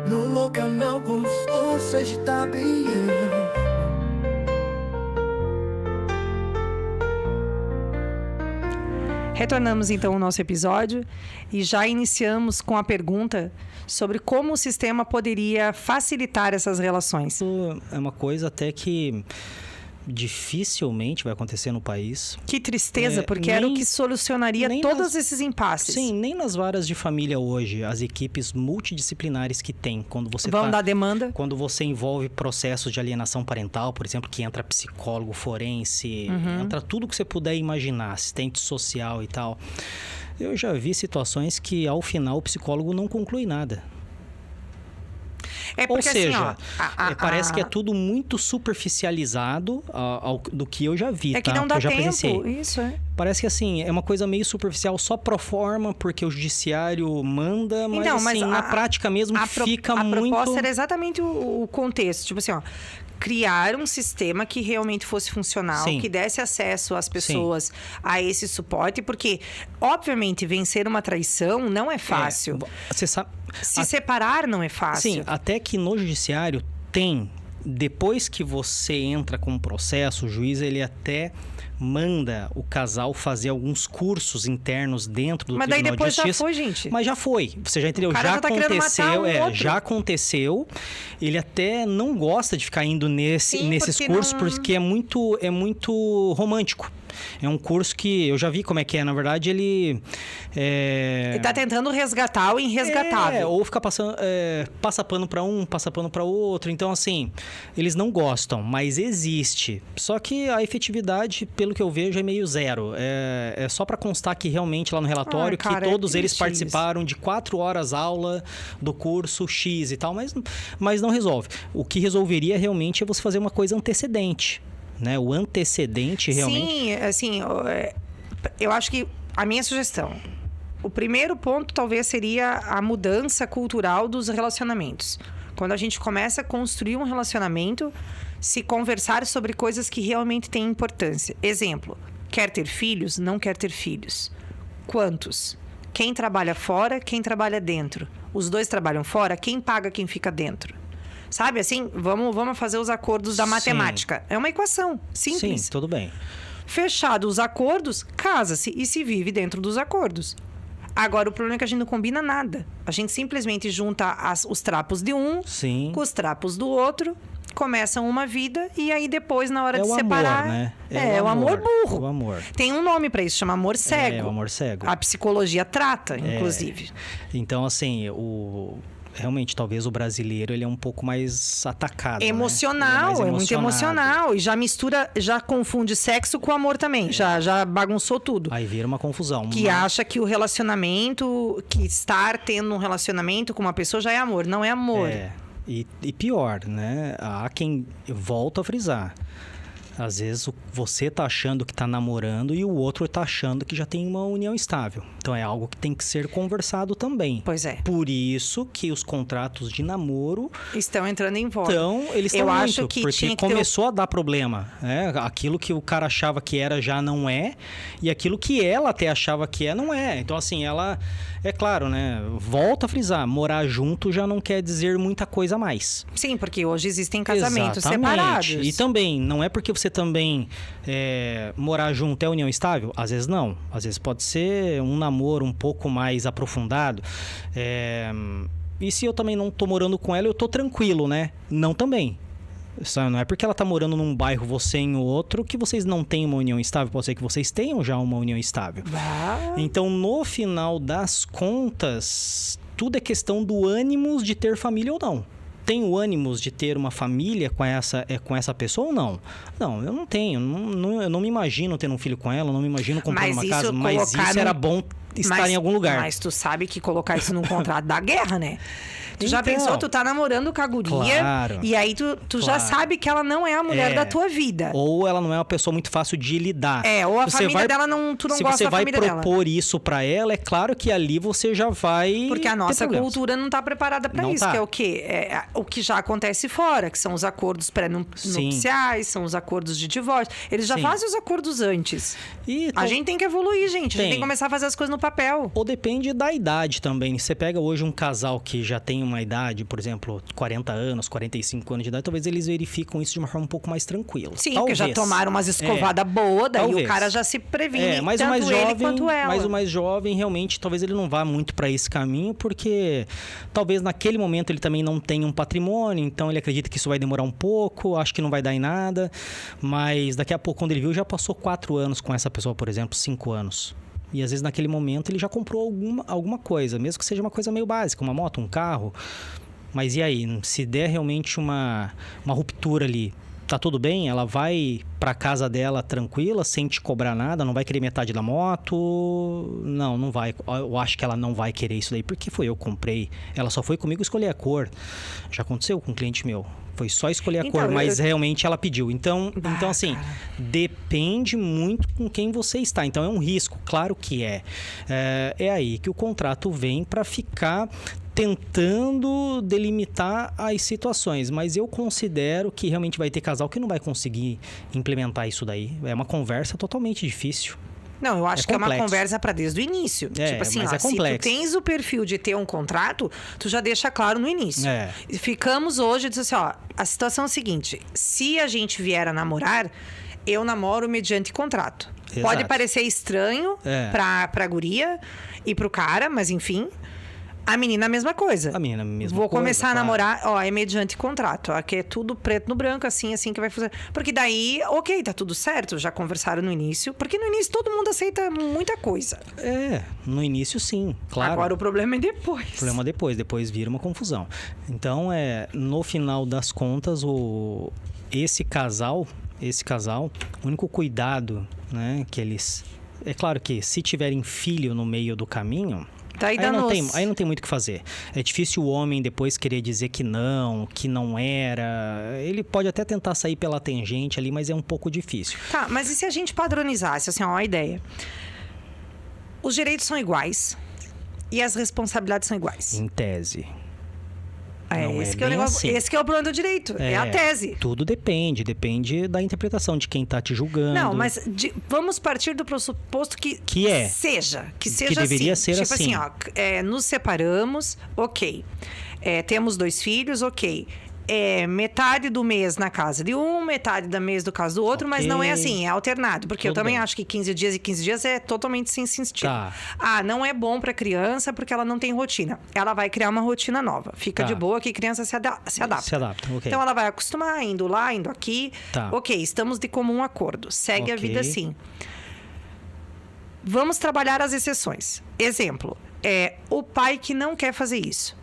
No local não você está bem. Retornamos então ao nosso episódio e já iniciamos com a pergunta sobre como o sistema poderia facilitar essas relações. Isso é uma coisa até que dificilmente vai acontecer no país. Que tristeza, porque era o que solucionaria todos esses impasses. Sim, nem nas varas de família hoje, as equipes multidisciplinares que tem, quando você vão dar demanda. Quando você envolve processos de alienação parental, por exemplo, que entra psicólogo, forense, entra tudo que você puder imaginar, assistente social e tal. Eu já vi situações que, ao final, o psicólogo não conclui nada. Ou seja, assim, parece que é tudo muito superficializado do que eu já vi, que não dá que eu já tempo, presenciei. isso é. Parece que assim, é uma coisa meio superficial, só pro forma, porque o judiciário manda, mas, então, assim, na prática mesmo fica muito... A proposta era exatamente o contexto, tipo assim, ó, criar um sistema que realmente fosse funcional, Sim. que desse acesso às pessoas Sim. a esse suporte, porque, obviamente, vencer uma traição não é fácil. Você sabe... Se separar não é fácil. Sim, até que no judiciário tem, depois que você entra com o processo, o juiz ele até manda o casal fazer alguns cursos internos dentro do Tribunal de Justiça. Mas daí depois já foi, gente. Mas já foi, você já entendeu? Já aconteceu, já aconteceu. Ele até não gosta de ficar indo nesses cursos porque é muito romântico. É um curso que eu já vi como é que é. Na verdade, ele tá tentando resgatar o irresgatável. Ou fica passa pano para um, passa pano para outro. Então, assim, eles não gostam, mas existe. Só que a efetividade, pelo que eu vejo, é meio zero. É só para constar que realmente lá no relatório que todos eles participaram de 4 horas aula do curso X e tal, mas não resolve. O que resolveria realmente é você fazer uma coisa antecedente. Né? O antecedente realmente... Sim, assim, eu acho que a minha sugestão, o primeiro ponto talvez seria a mudança cultural dos relacionamentos. Quando a gente começa a construir um relacionamento, se conversar sobre coisas que realmente têm importância. Exemplo, quer ter filhos? Não quer ter filhos. Quantos? Quem trabalha fora? Quem trabalha dentro? Os dois trabalham fora? Quem paga quem fica dentro? Sabe, assim, vamos fazer os acordos da matemática. É uma equação simples. Sim, tudo bem. Fechados os acordos, casa-se e se vive dentro dos acordos. Agora, o problema é que a gente não combina nada. A gente simplesmente junta os trapos de um Sim. com os trapos do outro, começam uma vida e aí depois, na hora de amor, separar... Né? É o amor burro. O amor. Tem um nome pra isso, chama amor cego. É o amor cego. A psicologia trata, inclusive. Então, assim, realmente, talvez o brasileiro ele é um pouco mais atacado. Emocional, é muito emocional. E já confunde sexo com amor também. Já bagunçou tudo. Aí vira uma confusão. Que acha que o relacionamento, que estar tendo um relacionamento com uma pessoa já é amor. Não é amor. E pior, né? Há quem volta a frisar. Às vezes você tá achando que tá namorando e o outro tá achando que já tem uma união estável. Então é algo que tem que ser conversado também. Pois é. Por isso que os contratos de namoro estão entrando em voga. Eles estão muito, acho que porque começou a dar problema. Né? Aquilo que o cara achava que era já não é, e aquilo que ela até achava que não é. Então assim, ela, é claro, né? Volta a frisar, morar junto já não quer dizer muita coisa a mais. Sim, porque hoje existem casamentos separados. E também, não é porque você também morar junto é união estável? Às vezes não. Às vezes pode ser um namoro um pouco mais aprofundado. E se eu também não tô morando com ela, eu tô tranquilo, né? Não também. Não é porque ela tá morando num bairro, você em outro, que vocês não têm uma união estável. Pode ser que vocês tenham já uma união estável. Então, no final das contas, tudo é questão do ânimo de ter família ou não. Tem o ânimo de ter uma família com essa pessoa ou não? Não, eu não tenho. Eu não me imagino tendo um filho com ela, não me imagino comprando uma casa. Mas isso era bom estar em algum lugar. Mas tu sabe que colocar isso num contrato da guerra, né? Tu já pensou, tu tá namorando com a guria, claro, e aí tu já sabe que ela não é a mulher da tua vida. Ou ela não é uma pessoa muito fácil de lidar. Ou a família dela tu não gosta da família dela. Se você vai propor isso pra ela, é claro que ali você já vai... Porque a nossa cultura não tá preparada pra isso, que é o quê? O que já acontece fora, que são os acordos pré-nupciais, são os acordos de divórcio. Eles já fazem os acordos antes. A gente tem que evoluir, gente. A gente tem que começar a fazer as coisas no papel. Ou depende da idade também. Você pega hoje um casal que já tem uma idade, por exemplo, 40 anos, 45 anos de idade, talvez eles verificam isso de uma forma um pouco mais tranquila. Sim, talvez. porque já tomaram umas escovadas boas, daí talvez. o cara já se previne, mas tanto o mais ele jovem, quanto ela. mas o mais jovem, realmente, talvez ele não vá muito para esse caminho, porque talvez naquele momento ele também não tenha um patrimônio, então ele acredita que isso vai demorar um pouco, acho que não vai dar em nada, mas daqui a pouco, quando ele viu, já passou 4 anos com essa pessoa, por exemplo, 5 anos. E às vezes naquele momento ele já comprou alguma coisa, mesmo que seja uma coisa meio básica, uma moto, um carro. Mas e aí? Se der realmente uma ruptura ali, tá tudo bem? Ela vai pra casa dela tranquila, sem te cobrar nada, não vai querer metade da moto? Não vai. Eu acho que ela não vai querer isso daí, porque eu comprei. Ela só foi comigo escolher a cor. Já aconteceu com um cliente meu. Foi só escolher a cor, mas realmente ela pediu. Então assim, depende muito com quem você está. Então, é um risco, claro que é. É aí que o contrato vem para ficar tentando delimitar as situações. Mas eu considero que realmente vai ter casal que não vai conseguir implementar isso daí. É uma conversa totalmente difícil. Não, eu acho que é uma conversa para desde o início. Tipo assim, mas se tu tens o perfil de ter um contrato, tu já deixa claro no início. Ficamos hoje, diz assim, ó, a situação é a seguinte, se a gente vier a namorar, eu namoro mediante contrato. Exato. Pode parecer estranho pra guria e pro cara, mas enfim... A menina a mesma coisa. A menina a mesma coisa. Vou começar a namorar, é mediante contrato. Aqui é tudo preto no branco, assim que vai fazer. Porque daí, ok, tá tudo certo. Já conversaram no início. Porque no início todo mundo aceita muita coisa. No início sim, claro. Agora o problema é depois. O problema é depois vira uma confusão. Então, no final das contas, esse casal, o único cuidado, né, que eles... É claro que se tiverem filho no meio do caminho... Aí não tem muito o que fazer. É difícil o homem depois querer dizer que não era. Ele pode até tentar sair pela tangente ali, mas é um pouco difícil. Tá, mas e se a gente padronizasse, assim, a ideia? Os direitos são iguais e as responsabilidades são iguais. Em tese. Esse que é o problema do direito, é a tese. Tudo depende da interpretação de quem tá te julgando. Não, mas vamos partir do pressuposto que seja que deveria assim. ser tipo assim. Nos separamos, ok. Temos 2 filhos, ok. Metade do mês na casa de um, metade do mês do caso do outro, mas não é assim, é alternado. Porque eu também acho que 15 dias e 15 dias é totalmente sem sentido. Tá. Não é bom pra criança porque ela não tem rotina. Ela vai criar uma rotina nova. Fica de boa que criança se adapta. Se adapta, ok. Então ela vai acostumar, indo lá, indo aqui. Tá. Ok, estamos de comum acordo. Segue a vida assim. Vamos trabalhar as exceções. Exemplo, o pai que não quer fazer isso.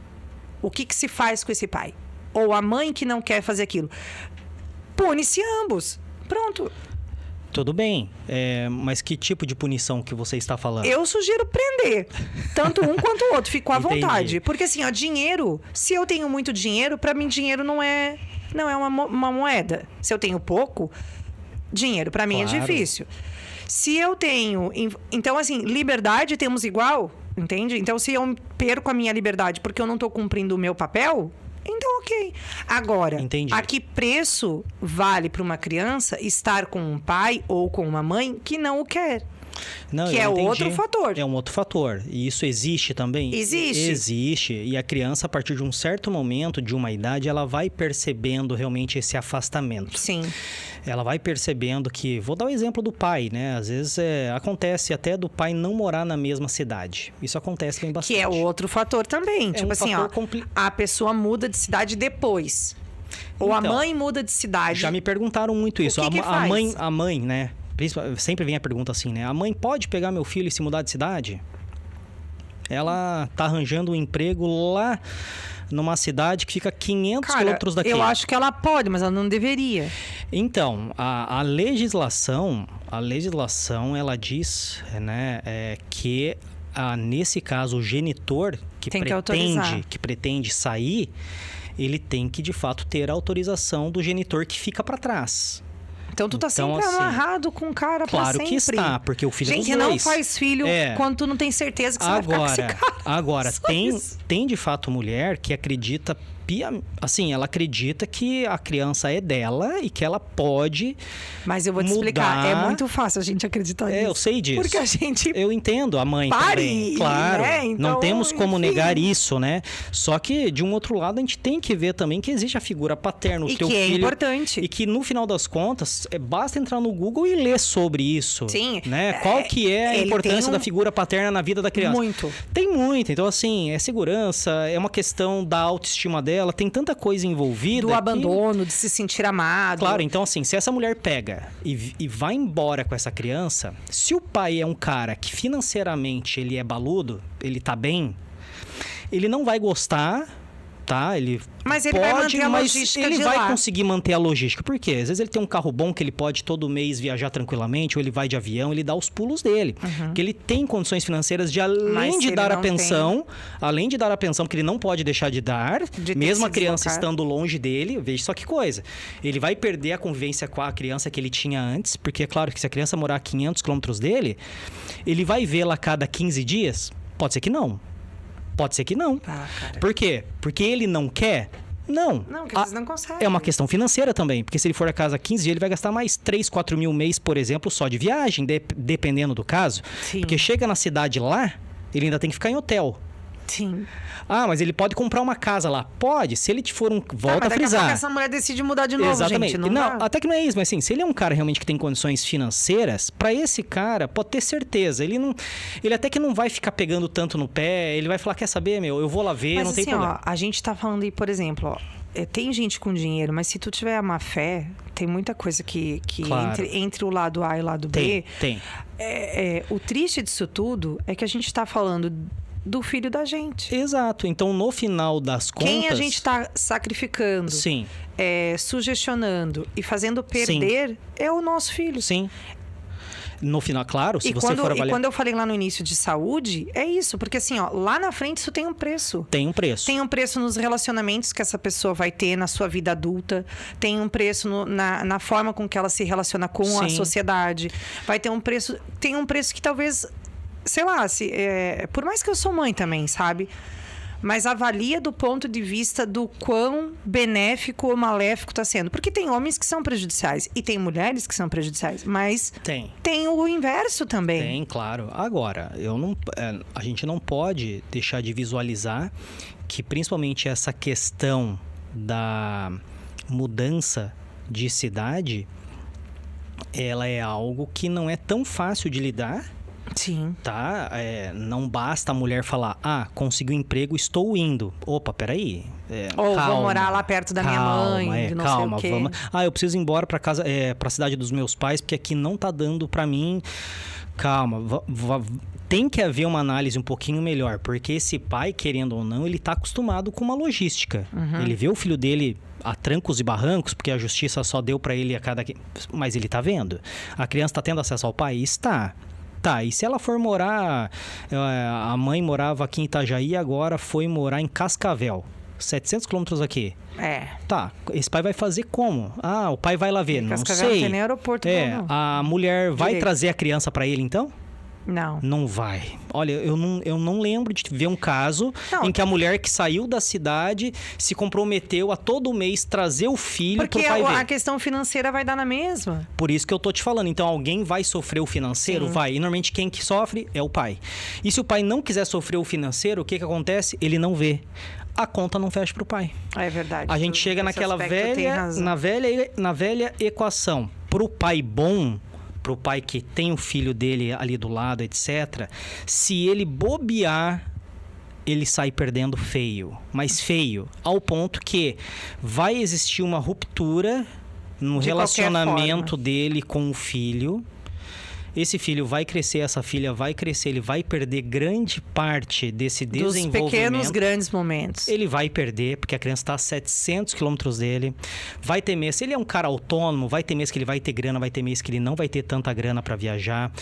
O que se faz com esse pai? Ou a mãe que não quer fazer aquilo. Pune-se ambos. Pronto. Tudo bem. Mas que tipo de punição que você está falando? Eu sugiro prender. Tanto um quanto o outro. Fico à vontade. Porque assim, dinheiro... Se eu tenho muito dinheiro, pra mim dinheiro não é uma moeda. Se eu tenho pouco, dinheiro pra mim é difícil. Se eu tenho... Então, assim, liberdade temos igual, entende? Então, se eu perco a minha liberdade porque eu não tô cumprindo o meu papel... Então, ok. Agora, a que preço vale para uma criança estar com um pai ou com uma mãe que não o quer? Que é outro fator. É um outro fator. E isso existe também? Existe. Existe. E a criança, a partir de um certo momento, de uma idade, ela vai percebendo realmente esse afastamento. Sim. Ela vai percebendo que... Vou dar o exemplo do pai, né? Às vezes acontece até do pai não morar na mesma cidade. Isso acontece bem bastante. Que é outro fator também. Tipo assim, a pessoa muda de cidade depois. Ou a mãe muda de cidade. Já me perguntaram muito isso. O que faz? A mãe, né? Sempre vem a pergunta assim, né? A mãe pode pegar meu filho e se mudar de cidade? Ela tá arranjando um emprego lá numa cidade que fica 500 quilômetros daqui. Eu acho que ela pode, mas ela não deveria. Então, a legislação, ela diz, né, que nesse caso o genitor que pretende sair, ele tem que de fato ter a autorização do genitor que fica para trás. Então tu tá sempre amarrado com o cara pra sempre. Claro que está, porque o filho é dos dois. Gente, não faz filho quando tu não tem certeza que você vai ficar com esse cara. Agora, tem de fato mulher que acredita assim, ela acredita que a criança é dela e que ela pode Mas eu vou te mudar. explicar, é muito fácil a gente acreditar nisso. Eu sei disso. Porque a gente... Eu entendo a mãe também. Claro, né? Então, não temos como enfim. negar isso, né? Só que, de um outro lado, a gente tem que ver também que existe a figura paterna, o E teu que filho. é importante. E que, no final das contas, basta entrar no Google e ler sobre isso. Sim. Né? Qual que é a ele importância tem da figura paterna na vida da criança? Muito. Tem muito. Então, assim, é segurança, é uma questão da autoestima dela, tem tanta coisa envolvida. Do abandono, de se sentir amado. Claro, então assim, se essa mulher pega e vai embora com essa criança, se o pai é um cara que financeiramente ele é baludo, ele tá bem, ele não vai gostar, tá? Ele Mas ele pode, vai manter a mas logística ele de vai lá. conseguir manter a logística. Por quê? Às vezes ele tem um carro bom que ele pode todo mês viajar tranquilamente, ou ele vai de avião, ele dá os pulos dele. Porque ele tem condições financeiras de, além Mas se de ele dar a não pensão, além de dar a pensão, porque ele não pode deixar de dar, De ter mesmo que a se criança deslocar. estando longe dele, veja só que coisa. Ele vai perder a convivência com a criança que ele tinha antes, porque é claro que se a criança morar a 500 quilômetros dele, ele vai vê-la a cada 15 dias? Pode ser que não. Pode ser que não. Ah, cara. Por quê? Porque ele não quer? Não. Não, porque às vezes não consegue. É uma questão financeira também, porque se ele for a casa 15 dias, ele vai gastar mais 3, 4 mil mês, por exemplo, só de viagem, dependendo do caso. Sim. Porque chega na cidade lá, ele ainda tem que ficar em hotel. Sim. Ah, mas ele pode comprar uma casa lá. Pode, se ele for um... Volta mas a daqui frisar. pouco essa mulher decide mudar de novo, Exatamente. gente. Não, dá. Até que não é isso, mas assim, se ele é um cara realmente que tem condições financeiras, pra esse cara, pode ter certeza, ele até que não vai ficar pegando tanto no pé, ele vai falar, quer saber, meu, eu vou lá ver, Mas não tem assim, problema. ó, a gente tá falando aí, por exemplo, ó, tem gente com dinheiro, mas se tu tiver a má fé, tem muita coisa que Claro. entre o lado A e o lado Tem, B. tem. O triste disso tudo é que a gente tá falando do filho da gente. Exato. Então, no final das contas... Quem a gente tá sacrificando, Sim, sugestionando e fazendo perder é o nosso filho. sim. No final, claro, se você for avaliar... E quando eu falei lá no início de saúde, é isso. Porque assim, ó, lá na frente isso tem um preço. Tem um preço. Tem um preço nos relacionamentos que essa pessoa vai ter na sua vida adulta. Tem um preço na forma com que ela se relaciona com a Sim. sociedade. Vai ter um preço... Tem um preço que talvez... Sei lá, por mais que eu sou mãe também, sabe? Mas avalia do ponto de vista do quão benéfico ou maléfico está sendo. Porque tem homens que são prejudiciais e tem mulheres que são prejudiciais. Mas tem o inverso também. Tem, claro. Agora, a gente não pode deixar de visualizar que principalmente essa questão da mudança de cidade, ela é algo que não é tão fácil de lidar. Sim. Tá? Não basta a mulher falar, conseguiu emprego, estou indo. Opa, peraí. Ou calma, vou morar lá perto da minha mãe, de não calma, sei o quê. vamos. Eu preciso ir embora para casa, para a cidade dos meus pais, porque aqui não tá dando para mim. Calma, tem que haver uma análise um pouquinho melhor, porque esse pai, querendo ou não, ele tá acostumado com uma logística. Ele vê o filho dele a trancos e barrancos, porque a justiça só deu para ele a cada... Mas ele tá vendo. A criança tá tendo acesso ao pai? Está. Tá, e se ela for morar... A mãe morava aqui em Itajaí, agora foi morar em Cascavel. 700 quilômetros aqui. Tá, esse pai vai fazer como? O pai vai lá ver, não Cascavel sei. não tem nem aeroporto, não. A mulher vai Direito. trazer a criança para ele, então? Não. Não vai. Olha, eu não lembro de ver um caso em que a mulher que saiu da cidade se comprometeu a todo mês trazer o filho Porque pro pai ver. a questão financeira vai dar na mesma. Por isso que eu tô te falando. Então, alguém vai sofrer o financeiro? Sim. Vai. E normalmente quem que sofre é o pai. E se o pai não quiser sofrer o financeiro, o que acontece? Ele não vê. A conta não fecha pro pai. É verdade. A gente chega Nesse naquela aspecto tem razão. na velha equação. Pro pai bom, pro pai que tem o filho dele ali do lado, etc. Se ele bobear, ele sai perdendo feio. Mas feio. Ao ponto que vai existir uma ruptura no De relacionamento qualquer forma. dele com o filho. Esse filho vai crescer, essa filha vai crescer, ele vai perder grande parte desse Dos desenvolvimento. pequenos, grandes momentos. Ele vai perder, porque a criança está a 700 quilômetros dele. Vai ter mês, se ele é um cara autônomo, vai ter mês que ele vai ter grana, vai ter mês que ele não vai ter tanta grana para viajar.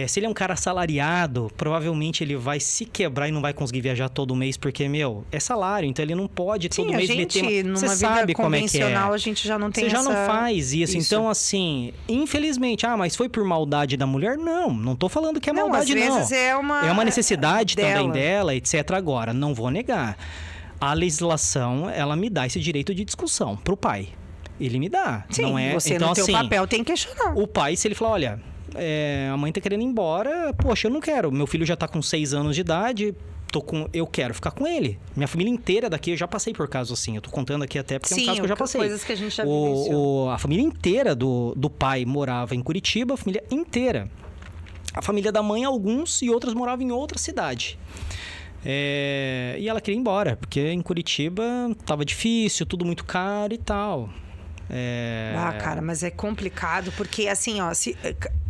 Se ele é um cara assalariado, provavelmente ele vai se quebrar e não vai conseguir viajar todo mês, porque, é salário, então ele não pode todo mês meter... Numa Você vida sabe como é que é. convencional, a gente já não tem Você já não faz isso. isso. Então, assim, infelizmente, mas foi por maldade da mulher? Não tô falando que é maldade, às não. vezes é uma necessidade dela. também dela, etc. Agora, não vou negar. A legislação, ela me dá esse direito de discussão pro pai. Ele me dá. Sim, não é... você então, no teu assim, papel tem que questionar. o pai, se ele falar, olha, a mãe tá querendo ir embora, poxa, eu não quero. Meu filho já tá com 6 anos de idade, eu quero ficar com ele. Minha família inteira daqui, eu já passei por casos assim. Eu tô contando aqui até porque é um caso que eu já passei. Coisas que a gente já vivenciou. A família inteira do pai morava em Curitiba, a família inteira. A família da mãe, alguns, e outras moravam em outra cidade. E ela queria ir embora, porque em Curitiba tava difícil, tudo muito caro e tal. Cara, mas é complicado, porque assim, ó...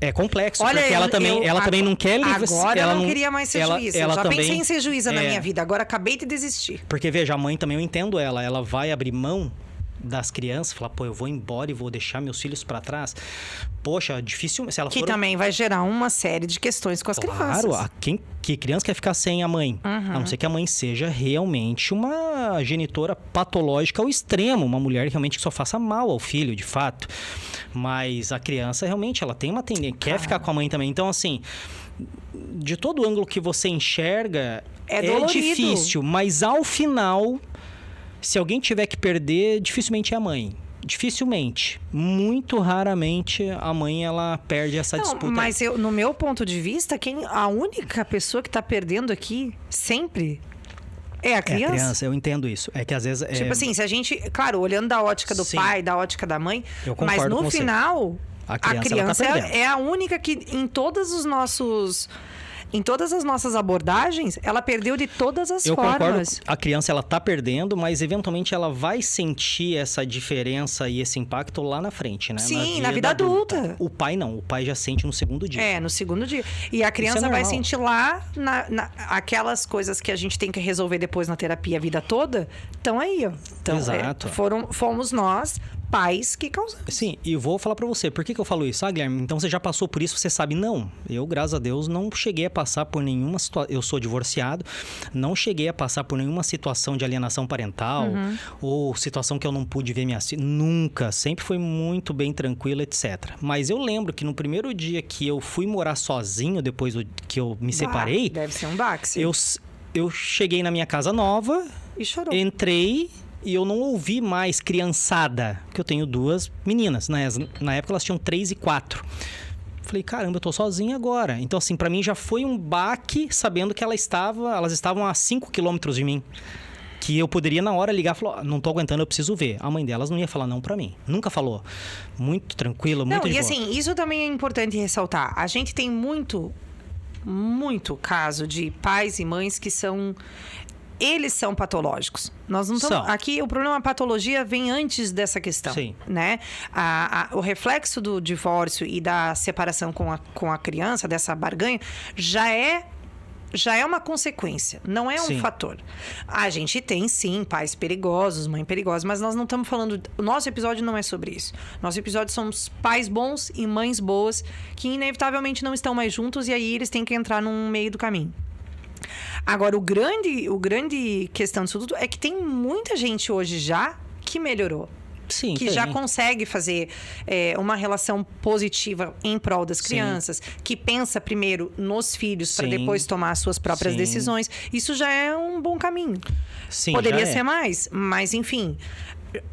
É complexo, Olha, porque ela também não quer... Agora ela eu não queria mais ser juíza. Eu já também, pensei em ser juíza na minha vida, agora acabei de desistir. Porque, veja, a mãe também, eu entendo ela vai abrir mão das crianças, falar, pô, eu vou embora e vou deixar meus filhos pra trás. Poxa, difícil... Se ela que for... também vai gerar uma série de questões com as crianças. Claro, que criança quer ficar sem a mãe? A não ser que a mãe seja realmente uma genitora patológica ao extremo, uma mulher realmente que só faça mal ao filho, de fato. Mas a criança, realmente, ela tem uma tendência, quer ficar com a mãe também. Então, assim, de todo ângulo que você enxerga, é difícil, mas ao final... Se alguém tiver que perder, dificilmente é a mãe. Dificilmente. Muito raramente a mãe, ela perde essa disputa. Mas no meu ponto de vista, a única pessoa que tá perdendo aqui, sempre, é a criança. É a criança, eu entendo isso. É que às vezes... Tipo assim, se a gente... Claro, olhando da ótica do pai, da ótica da mãe... Eu concordo mas no com você. Final, a criança é a única que em todos os nossos... Em todas as nossas abordagens, ela perdeu de todas as formas. Eu concordo, a criança ela tá perdendo, mas eventualmente ela vai sentir essa diferença e esse impacto lá na frente, né? Sim, na vida adulta. O pai não, o pai já sente no segundo dia. No segundo dia. E a criança vai sentir lá, aquelas coisas que a gente tem que resolver depois na terapia a vida toda, estão aí, ó. Então, exato. Fomos nós, pais, que causamos. Sim, e vou falar pra você, por que eu falo isso? Guilherme, então você já passou por isso, você sabe? Não, eu, graças a Deus, não cheguei a passar por nenhuma situação, eu sou divorciado, não cheguei a passar por nenhuma situação de alienação parental, ou situação que eu não pude ver minha filha, nunca, sempre foi muito bem tranquilo, etc. Mas eu lembro que no primeiro dia que eu fui morar sozinho, depois que eu me separei... Deve ser um baque, sim. Eu cheguei na minha casa nova, e chorou. Entrei... E eu não ouvi mais criançada, porque eu tenho 2 meninas. Na época elas tinham 3 e 4. Falei, caramba, eu tô sozinha agora. Então, assim, pra mim já foi um baque, sabendo que elas estavam a 5 quilômetros de mim. Que eu poderia, na hora, ligar e falar, não tô aguentando, eu preciso ver. A mãe delas não ia falar não pra mim. Nunca falou. Muito tranquilo, muito de boa. Assim, isso também é importante ressaltar. A gente tem muito caso de pais e mães que são... Eles são patológicos. Nós não estamos... Aqui, o problema da patologia vem antes dessa questão. Sim. Né? O reflexo do divórcio e da separação com a criança, dessa barganha, já é uma consequência, não é um fator. A gente tem, sim, pais perigosos, mãe perigosa, mas nós não estamos falando... O nosso episódio não é sobre isso. Nosso episódio são pais bons e mães boas que, inevitavelmente, não estão mais juntos e aí eles têm que entrar num meio do caminho. Agora, o grande questão disso tudo é que tem muita gente hoje já que melhorou. Sim, que já consegue fazer uma relação positiva em prol das crianças, que pensa primeiro nos filhos para depois tomar as suas próprias decisões. Isso já é um bom caminho. Sim, poderia ser mais, mas enfim...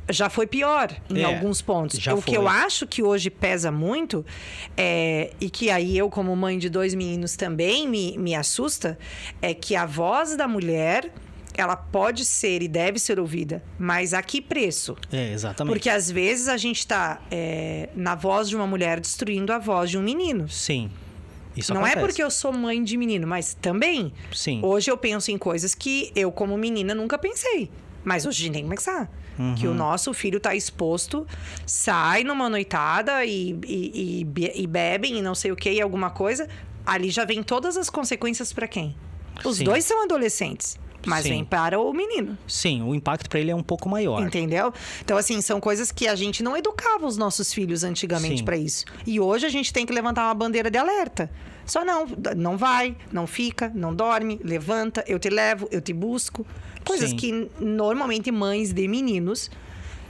Já foi pior em alguns pontos. Que eu acho que hoje pesa muito, e que aí eu, como mãe de 2 meninos, também me assusta, é que a voz da mulher, ela pode ser e deve ser ouvida, mas a que preço? Exatamente. Porque às vezes a gente está na voz de uma mulher destruindo a voz de um menino. Sim. Isso não acontece. é porque eu sou mãe de menino, mas também. Sim. Hoje eu penso em coisas que eu, como menina, nunca pensei. Mas hoje a gente tem que pensar. Que o nosso filho tá exposto, sai numa noitada e bebem e não sei o que, e alguma coisa. Ali já vem todas as consequências para quem? Os dois são adolescentes, mas vem para o menino. Sim, o impacto para ele é um pouco maior. Entendeu? Então, assim, são coisas que a gente não educava os nossos filhos antigamente para isso. E hoje a gente tem que levantar uma bandeira de alerta. Só não vai, não fica, não dorme, levanta, eu te levo, eu te busco. Coisas que normalmente mães de meninos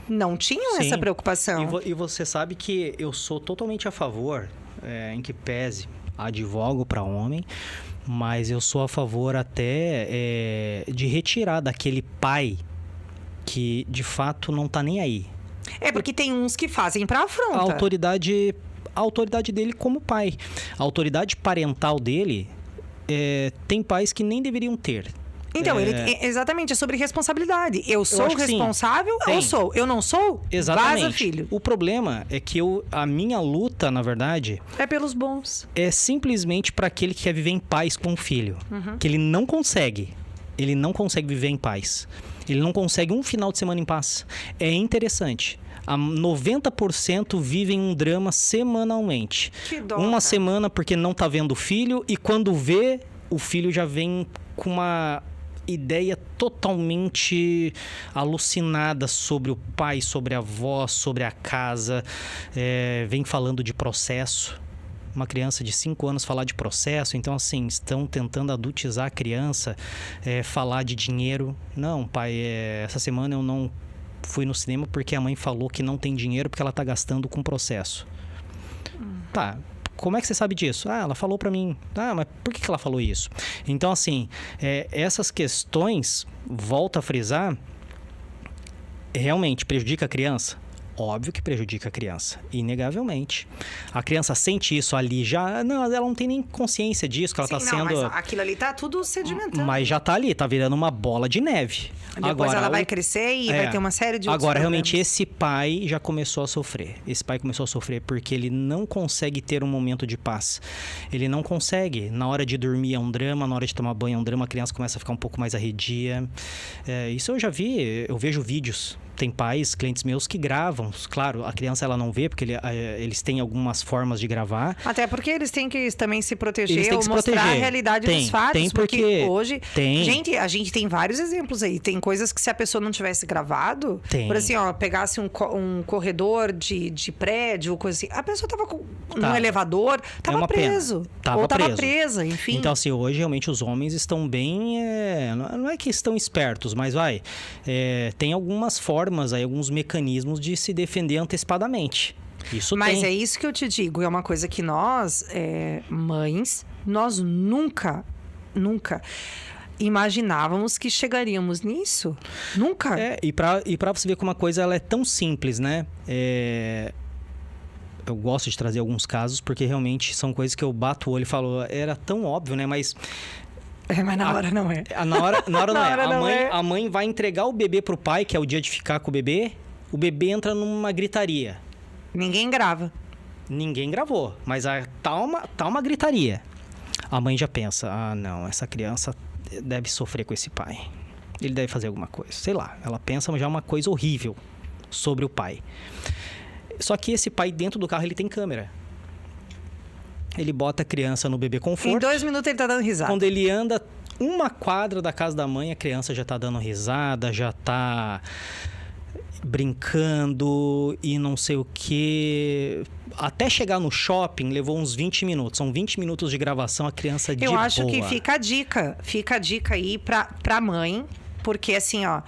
não tinham essa preocupação. E você sabe que eu sou totalmente a favor, em que pese, advogo para homem, Mas eu sou a favor até de retirar daquele pai que, de fato, não tá nem aí. É porque tem uns que fazem pra afronta. A autoridade dele como pai. A autoridade parental dele, tem pais que nem deveriam ter. Então, exatamente, é sobre responsabilidade. Eu sou acho que responsável sim. ou sou? Eu não sou? Exatamente. Vaza, filho. O problema é que a minha luta, na verdade, É pelos bons. é simplesmente para aquele que quer viver em paz com o filho. Que ele não consegue. Ele não consegue viver em paz. Ele não consegue um final de semana em paz. É interessante. 90% vivem um drama semanalmente. Que dó, Uma cara. semana porque não tá vendo o filho, e quando vê, o filho já vem com uma ideia totalmente alucinada sobre o pai, sobre a avó, sobre a casa. Vem falando de processo. Uma criança de 5 anos falar de processo. Então, assim, estão tentando adultizar a criança, falar de dinheiro. Não, pai, essa semana eu não fui no cinema porque a mãe falou que não tem dinheiro porque ela tá gastando com processo. Tá, como é que você sabe disso? Ah, ela falou pra mim. Ah, mas por que ela falou isso? Então, assim, essas questões, volto a frisar, realmente prejudica a criança? Óbvio que prejudica a criança, inegavelmente. A criança sente isso ali já... Não, ela não tem nem consciência disso, que ela tá sendo... Mas aquilo ali tá tudo sedimentando. Mas já tá ali, tá virando uma bola de neve. Depois ela vai crescer e vai ter uma série de outros Agora, problemas. realmente, esse pai já começou a sofrer. Esse pai começou a sofrer porque ele não consegue ter um momento de paz. Ele não consegue. Na hora de dormir é um drama, na hora de tomar banho é um drama, a criança começa a ficar um pouco mais arredia. Isso eu já vi, eu vejo vídeos. Tem pais, clientes meus que gravam. Claro, a criança ela não vê, porque eles têm algumas formas de gravar. Até porque eles têm que também se proteger Eles têm ou que se mostrar proteger. a realidade Tem, dos fatos. tem porque hoje... tem. Gente, a gente tem vários exemplos aí. Tem coisas que se a pessoa não tivesse gravado... Tem. Por assim, ó, pegasse um corredor de prédio, coisa assim. A pessoa tava num elevador, tava uma preso. pena. Tava ou tava preso. presa, enfim. Então, assim, hoje realmente os homens estão bem... não é que estão espertos, mas tem algumas formas aí, alguns mecanismos de se defender antecipadamente. Isso Mas tem. é isso que eu te digo. É uma coisa que nós, mães, nós nunca imaginávamos que chegaríamos nisso. Nunca. E pra você ver como uma coisa ela é tão simples, né? Eu gosto de trazer alguns casos, porque realmente são coisas que eu bato o olho e falo, era tão óbvio, né? Mas... Mas na hora não é. Na hora não é. não é. A mãe vai entregar o bebê pro pai, que é o dia de ficar com o bebê entra numa gritaria. Ninguém grava. Ninguém gravou, mas tá uma gritaria. A mãe já pensa, não, essa criança deve sofrer com esse pai. Ele deve fazer alguma coisa. Sei lá, ela pensa já uma coisa horrível sobre o pai. Só que esse pai dentro do carro, ele tem câmera. Ele bota a criança no bebê conforto. Em 2 minutos ele tá dando risada. Quando ele anda uma quadra da casa da mãe, a criança já tá dando risada, já tá brincando e não sei o quê. Até chegar no shopping levou uns 20 minutos. São 20 minutos de gravação, a criança de boa. Eu acho que fica a dica aí pra mãe, porque assim, ó,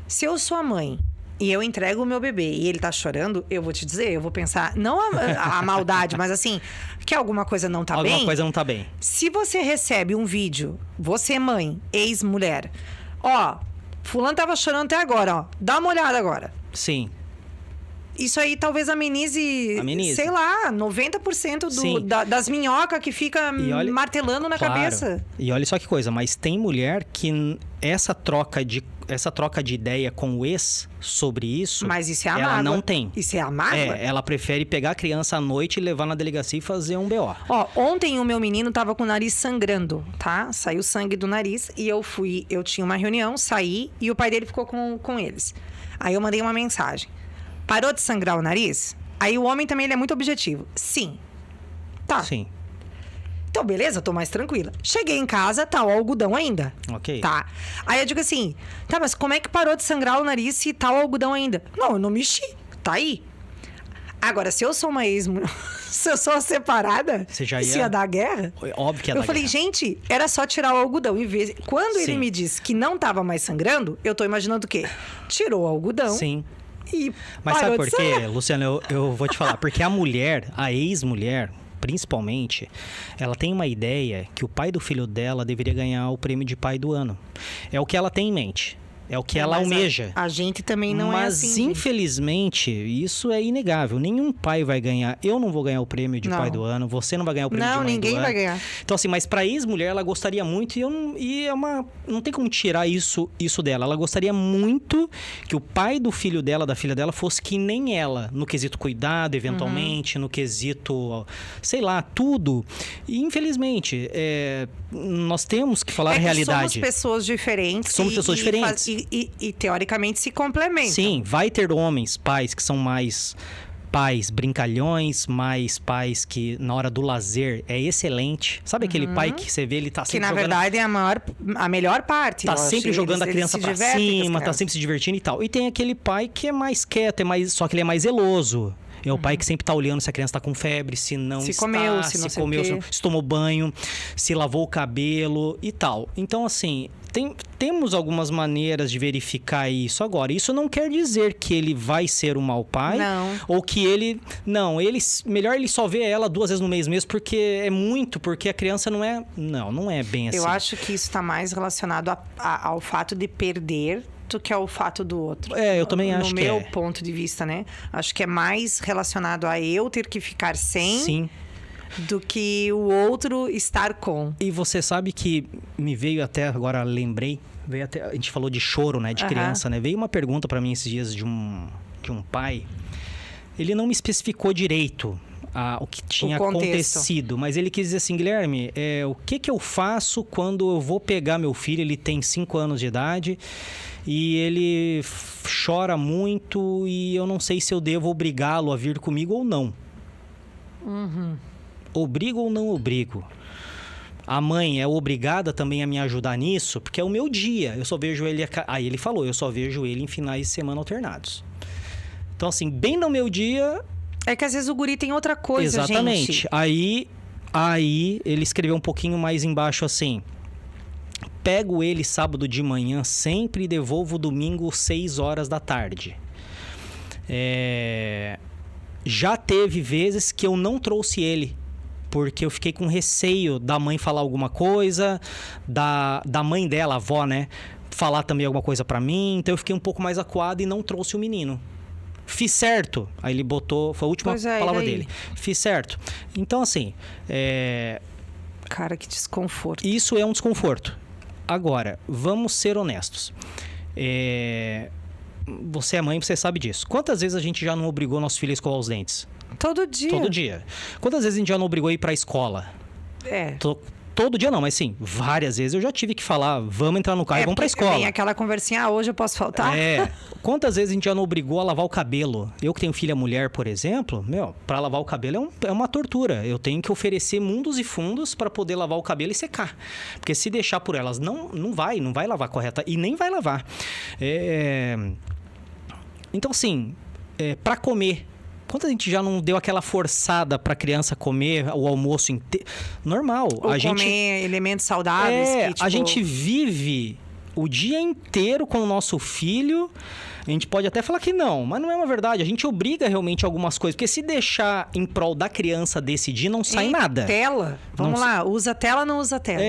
se eu sou a mãe e eu entrego o meu bebê e ele tá chorando, eu vou te dizer, eu vou pensar, não a maldade, mas assim, que alguma coisa não tá bem. Alguma coisa não tá bem. Se você recebe um vídeo, você mãe, ex-mulher, ó, fulano tava chorando até agora, ó, dá uma olhada agora. Sim. Isso aí talvez amenize. Sei lá, 90% das minhocas que fica martelando na cabeça. E olha só que coisa, mas tem mulher que essa troca de ideia com o ex sobre isso, mas isso é a ela mágoa. não tem. Isso é a mágoa? Ela prefere pegar a criança à noite e levar na delegacia e fazer um BO. Ó, ontem o meu menino tava com o nariz sangrando, tá? Saiu sangue do nariz e eu tinha uma reunião, saí e o pai dele ficou com eles. Aí eu mandei uma mensagem. Parou de sangrar o nariz? Aí o homem também ele é muito objetivo. Sim. Tá. Sim. Então, beleza, tô mais tranquila. Cheguei em casa, tá o algodão ainda. Ok. Tá. Aí eu digo assim, tá, mas como é que parou de sangrar o nariz se tá o algodão ainda? Não, eu não mexi. Tá aí. Agora, se eu sou uma se eu sou uma separada, você já ia dar guerra? Óbvio que ia dar Eu falei, guerra. gente, era só tirar o algodão e ver. Quando Sim. ele me disse que não tava mais sangrando, eu tô imaginando o quê? Tirou o algodão. Sim. E mas parou sabe por de sangrar. quê, Luciano? Eu vou te falar. Porque a mulher, a ex-mulher, principalmente, ela tem uma ideia que o pai do filho dela deveria ganhar o prêmio de pai do ano. É o que ela tem em mente. É o que ela Mas almeja. A gente também não é assim. Mas, gente. infelizmente, isso é inegável. Nenhum pai vai ganhar. Eu não vou ganhar o prêmio de Não. pai do ano. Você não vai ganhar o prêmio de mãe do ano. Não, ninguém vai ganhar. Então, assim, mas pra ex-mulher, ela gostaria muito. E é uma... Não tem como tirar isso dela. Ela gostaria muito que o pai do filho dela, da filha dela, fosse que nem ela. No quesito cuidado, eventualmente. No quesito, sei lá, tudo. E, infelizmente, nós temos que falar a realidade. Somos pessoas diferentes. Somos pessoas diferentes. E, teoricamente, se complementam. Sim, vai ter homens, pais que são mais pais brincalhões, mais pais que na hora do lazer é excelente. Sabe aquele pai que você vê, ele tá sempre Que na jogando... verdade é a melhor parte. Tá eu sempre acho. jogando a Eles criança se pra divertem com as cima, tá crianças. sempre se divertindo e tal. E tem aquele pai que é mais quieto, só que ele é mais zeloso. É o pai que sempre tá olhando se a criança tá com febre, se não Se está, comeu, se não sei o comeu, quê. se tomou banho, se lavou o cabelo e tal. Então, assim, temos algumas maneiras de verificar isso. Agora, isso não quer dizer que ele vai ser um mau pai. Não. Ou que ele... Não, melhor ele só ver ela 2 vezes no mês mesmo, porque é muito, porque a criança não é... Não é bem assim. Eu acho que isso está mais relacionado ao fato de perder do que ao fato do outro. Eu também acho que No meu ponto de vista, né? Acho que é mais relacionado a eu ter que ficar sem... Sim. Do que o outro estar com. E você sabe que me veio até, agora lembrei, a gente falou de choro, né, de criança, né? Veio uma pergunta pra mim esses dias de um pai. Ele não me especificou direito o que tinha acontecido, mas ele quis dizer assim, Guilherme, o que eu faço quando eu vou pegar meu filho, ele tem 5 anos de idade e ele chora muito e eu não sei se eu devo obrigá-lo a vir comigo ou não. Obrigo ou não obrigo? A mãe é obrigada também a me ajudar nisso, porque é o meu dia. Eu só vejo ele... Aí ele falou, eu só vejo ele em finais de semana alternados. Então, assim, bem no meu dia... É que às vezes o guri tem outra coisa, Exatamente. gente. Aí ele escreveu um pouquinho mais embaixo assim... Pego ele sábado de manhã sempre e devolvo domingo 6 horas da tarde. Já teve vezes que eu não trouxe ele. Porque eu fiquei com receio da mãe falar alguma coisa, da mãe dela, a avó, né? Falar também alguma coisa pra mim. Então eu fiquei um pouco mais acuado e não trouxe o menino. Fiz certo. Aí ele botou... Foi a última palavra dele. Fiz certo. Então, assim... Cara, que desconforto. Isso é um desconforto. Agora, vamos ser honestos. Você é mãe, você sabe disso. Quantas vezes a gente já não obrigou nosso filho a escovar os dentes? Todo dia. Todo dia. Quantas vezes a gente já não obrigou a ir pra escola? Todo dia não, mas sim, várias vezes eu já tive que falar, vamos entrar no carro e vamos pra escola. Tem aquela conversinha, hoje eu posso faltar? Quantas vezes a gente já não obrigou a lavar o cabelo? Eu que tenho filha mulher, por exemplo, pra lavar o cabelo é uma tortura. Eu tenho que oferecer mundos e fundos pra poder lavar o cabelo e secar. Porque se deixar por elas, não vai lavar correta e nem vai lavar. Então, assim, pra comer... Quanto a gente já não deu aquela forçada pra criança comer o almoço inteiro? Normal. Ou comer elementos saudáveis. A gente vive o dia inteiro com o nosso filho. A gente pode até falar que não, mas não é uma verdade. A gente obriga realmente algumas coisas. Porque se deixar em prol da criança decidir, não sai nada. Tela. Vamos lá, usa tela, não usa tela.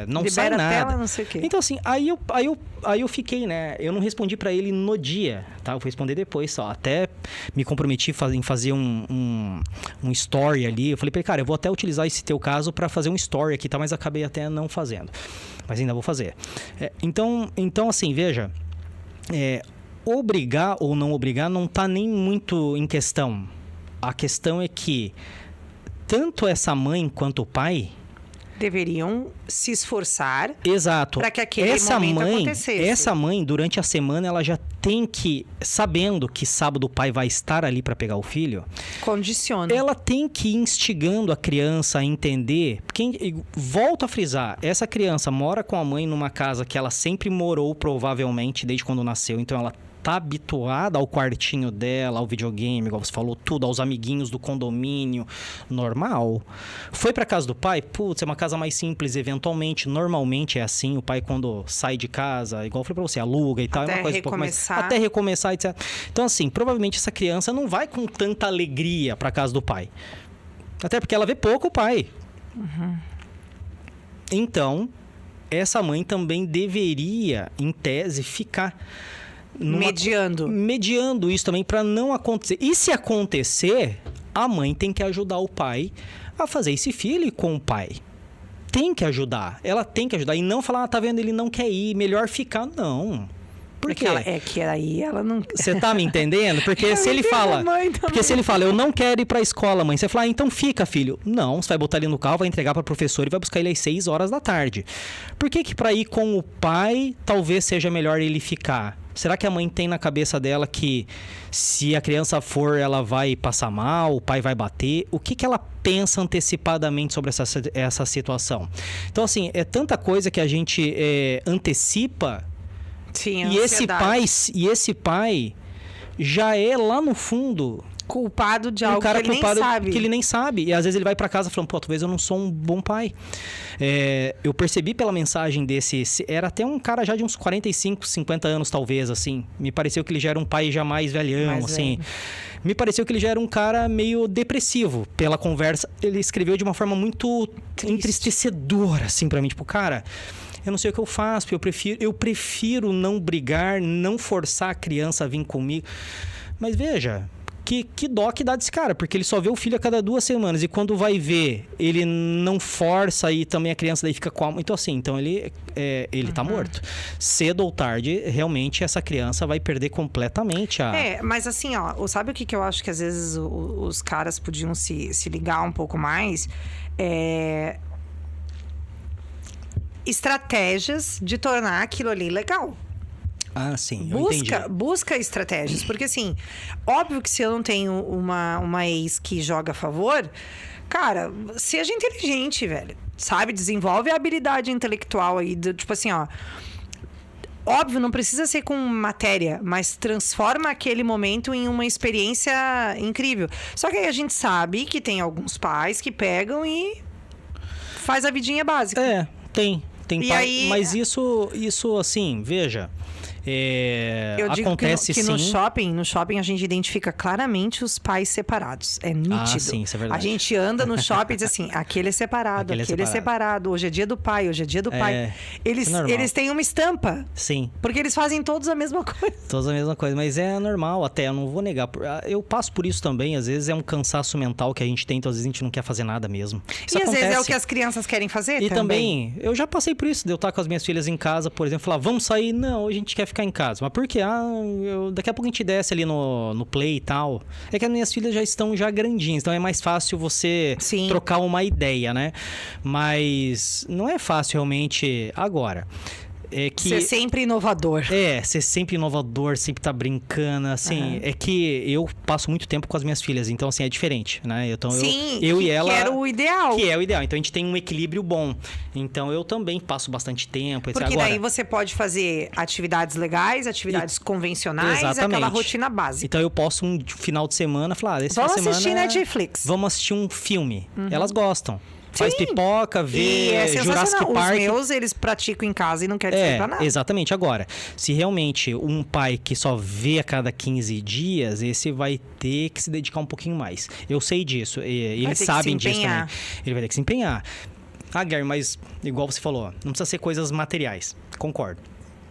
Não Libera sai nada. Tela, não sei o quê. Então, assim, aí eu fiquei, né? Eu não respondi pra ele no dia, tá? Eu vou responder depois só. Até me comprometi em fazer um story ali. Eu falei pra ele, cara, eu vou até utilizar esse teu caso pra fazer um story aqui, tá? Mas acabei até não fazendo. Mas ainda vou fazer. Então, assim, veja... Obrigar ou não obrigar não tá nem muito em questão. A questão é que tanto essa mãe quanto o pai deveriam se esforçar. Exato. Para que aquele momento acontecesse. Essa mãe, durante a semana, ela já tem que, sabendo que sábado o pai vai estar ali para pegar o filho, condiciona. Ela tem que ir instigando a criança a entender. Porque, volto a frisar, essa criança mora com a mãe numa casa que ela sempre morou, provavelmente, desde quando nasceu. Então, ela tá habituada ao quartinho dela, ao videogame, igual você falou, tudo, aos amiguinhos do condomínio, normal. Foi pra casa do pai, putz, é uma casa mais simples, eventualmente, normalmente é assim, o pai quando sai de casa, igual eu falei pra você, aluga e tal, é uma coisa um pouco mais... Até recomeçar, etc. Então, assim, provavelmente essa criança não vai com tanta alegria pra casa do pai. Até porque ela vê pouco o pai. Então, essa mãe também deveria, em tese, ficar... mediando isso também para não acontecer. E se acontecer, a mãe tem que ajudar o pai a fazer esse filho com o pai. Tem que ajudar. Ela tem que ajudar. E não falar, tá vendo, ele não quer ir, melhor ficar. Não. Por quê? Que aí ela não... Você tá me entendendo? Porque se ele fala... Porque se ele fala, eu não quero ir pra escola, mãe. Você fala, então fica, filho. Não, você vai botar ele no carro, vai entregar pra professora e vai buscar ele às 6 horas da tarde. Por que pra ir com o pai, talvez seja melhor ele ficar? Será que a mãe tem na cabeça dela que se a criança for, ela vai passar mal, o pai vai bater? O que ela pensa antecipadamente sobre essa situação? Então, assim, é tanta coisa que a gente antecipa. Sim, e esse pai já é lá no fundo culpado de algo um cara que ele nem sabe. Que ele nem sabe. E às vezes ele vai pra casa falando, pô, talvez eu não sou um bom pai. Eu percebi pela mensagem desse... Era até um cara já de uns 45, 50 anos, talvez, assim. Me pareceu que ele já era um pai já mais velhão, assim. Me pareceu que ele já era um cara meio depressivo pela conversa. Ele escreveu de uma forma muito entristecedora, assim, pra mim. Tipo, cara... Eu não sei o que eu faço, eu prefiro não brigar, não forçar a criança a vir comigo. Mas veja, que dó que dá desse cara, porque ele só vê o filho a cada 2 semanas. E quando vai ver, ele não força e também a criança daí fica com a... Então assim, ele tá morto. Cedo ou tarde, realmente, essa criança vai perder completamente a... Mas assim, ó, sabe o que eu acho que às vezes os caras podiam se ligar um pouco mais? Estratégias de tornar aquilo ali legal. Ah, sim, eu entendi. Busca estratégias. Porque, assim, óbvio que se eu não tenho uma ex que joga a favor, cara, seja inteligente, velho. Sabe? Desenvolve a habilidade intelectual aí. Tipo assim, ó. Óbvio, não precisa ser com matéria, mas transforma aquele momento em uma experiência incrível. Só que aí a gente sabe que tem alguns pais que pegam e faz a vidinha básica. Tem pai, aí, mas isso assim, veja, eu digo acontece que sim. No shopping a gente identifica claramente os pais separados. É nítido. Ah, sim, isso é verdade. A gente anda no shopping e diz assim, aquele é separado, aquele é separado. Hoje é dia do pai, hoje é dia do pai. Eles têm uma estampa. Sim. Porque eles fazem todos a mesma coisa. Todos a mesma coisa, mas é normal até, eu não vou negar. Eu passo por isso também, às vezes é um cansaço mental que a gente tem, então às vezes a gente não quer fazer nada mesmo. Isso e acontece. Às vezes é o que as crianças querem fazer e também, eu já passei por isso, de eu estar com as minhas filhas em casa, por exemplo, falar, vamos sair? Não, hoje a gente quer ficar em casa. Mas por quê? Daqui a pouco a gente desce ali no play e tal. É que as minhas filhas já estão grandinhas, então é mais fácil você trocar uma ideia, né? Mas não é fácil realmente agora. Ser sempre inovador. Ser sempre inovador, sempre tá brincando, assim. É que eu passo muito tempo com as minhas filhas, então, assim, é diferente, né? Então, eu e ela... Que era o ideal. Que é o ideal. Então, a gente tem um equilíbrio bom. Então, eu também passo bastante tempo. Porque daí você pode fazer atividades legais, atividades convencionais, aquela rotina básica. Então, eu posso um final de semana falar... Vamos assistir Netflix. Vamos assistir um filme. Elas gostam. Faz pipoca, vê Jurassic Park. Os meus, eles praticam em casa e não querem sair pra nada. Exatamente. Agora, se realmente um pai que só vê a cada 15 dias, esse vai ter que se dedicar um pouquinho mais. Eu sei disso. Eles sabem disso também. Ele vai ter que se empenhar. Guilherme, mas igual você falou, não precisa ser coisas materiais. Concordo.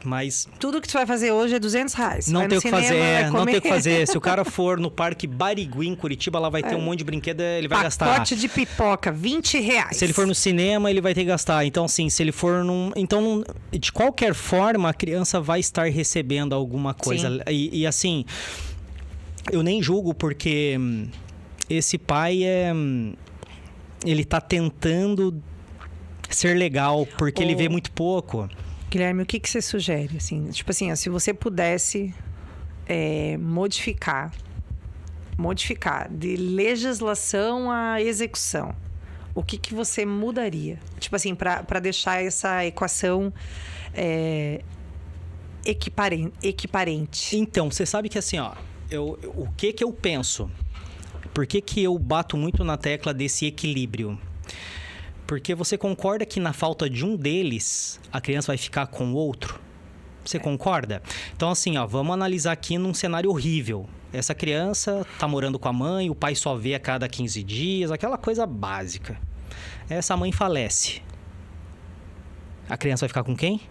Mas... Tudo que tu vai fazer hoje é R$200. Não tem o que fazer, não tem o que fazer. Se o cara for no Parque Barigui, em Curitiba, lá vai ter um monte de brinquedo, ele vai gastar. Pacote de pipoca, R$20. Se ele for no cinema, ele vai ter que gastar. Então, assim, se ele for Então, de qualquer forma, a criança vai estar recebendo alguma coisa. E assim, eu nem julgo, porque esse pai ele tá tentando ser legal, porque ele vê muito pouco. Guilherme, o que você sugere? Assim, tipo assim, se você pudesse modificar de legislação à execução, o que você mudaria? Tipo assim, para deixar essa equação equiparente. Então, você sabe que assim, ó, o que eu penso? Por que eu bato muito na tecla desse equilíbrio? Porque você concorda que na falta de um deles, a criança vai ficar com o outro? Você concorda? Então, assim, ó, vamos analisar aqui num cenário horrível. essa criança tá morando com a mãe, o pai só vê a cada 15 dias, aquela coisa básica. Essa mãe falece. A criança vai ficar com quem?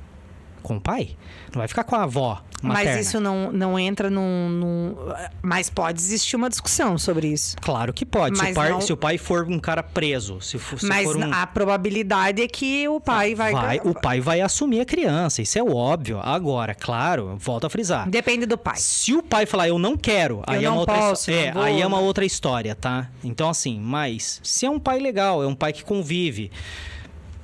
Com o pai? Não vai ficar com a avó materna. Mas isso não entra num... Mas pode existir uma discussão sobre isso. Claro que pode. Mas Se o pai for um cara preso, mas for a probabilidade é que o pai o pai vai assumir a criança, isso é óbvio. Agora, claro, volto a frisar. Depende do pai. Se o pai falar, eu não quero, aí é uma outra vou, aí é uma outra história, tá? Então, assim, mas se é um pai legal, é um pai que convive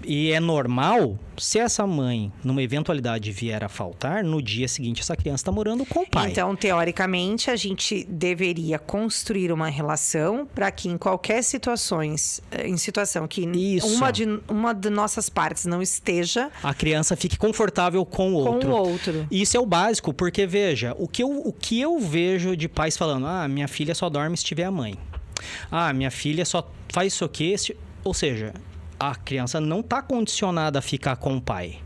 e é normal, se essa mãe, numa eventualidade, vier a faltar, no dia seguinte essa criança está morando com o pai. Então, teoricamente, a gente deveria construir uma relação para que em qualquer situação que uma de nossas partes não esteja, a criança fique confortável com o outro. Isso é o básico, porque veja, o que eu vejo de pais falando, minha filha só dorme se tiver a mãe. Minha filha só faz isso aqui, ou seja, a criança não está condicionada a ficar com o pai.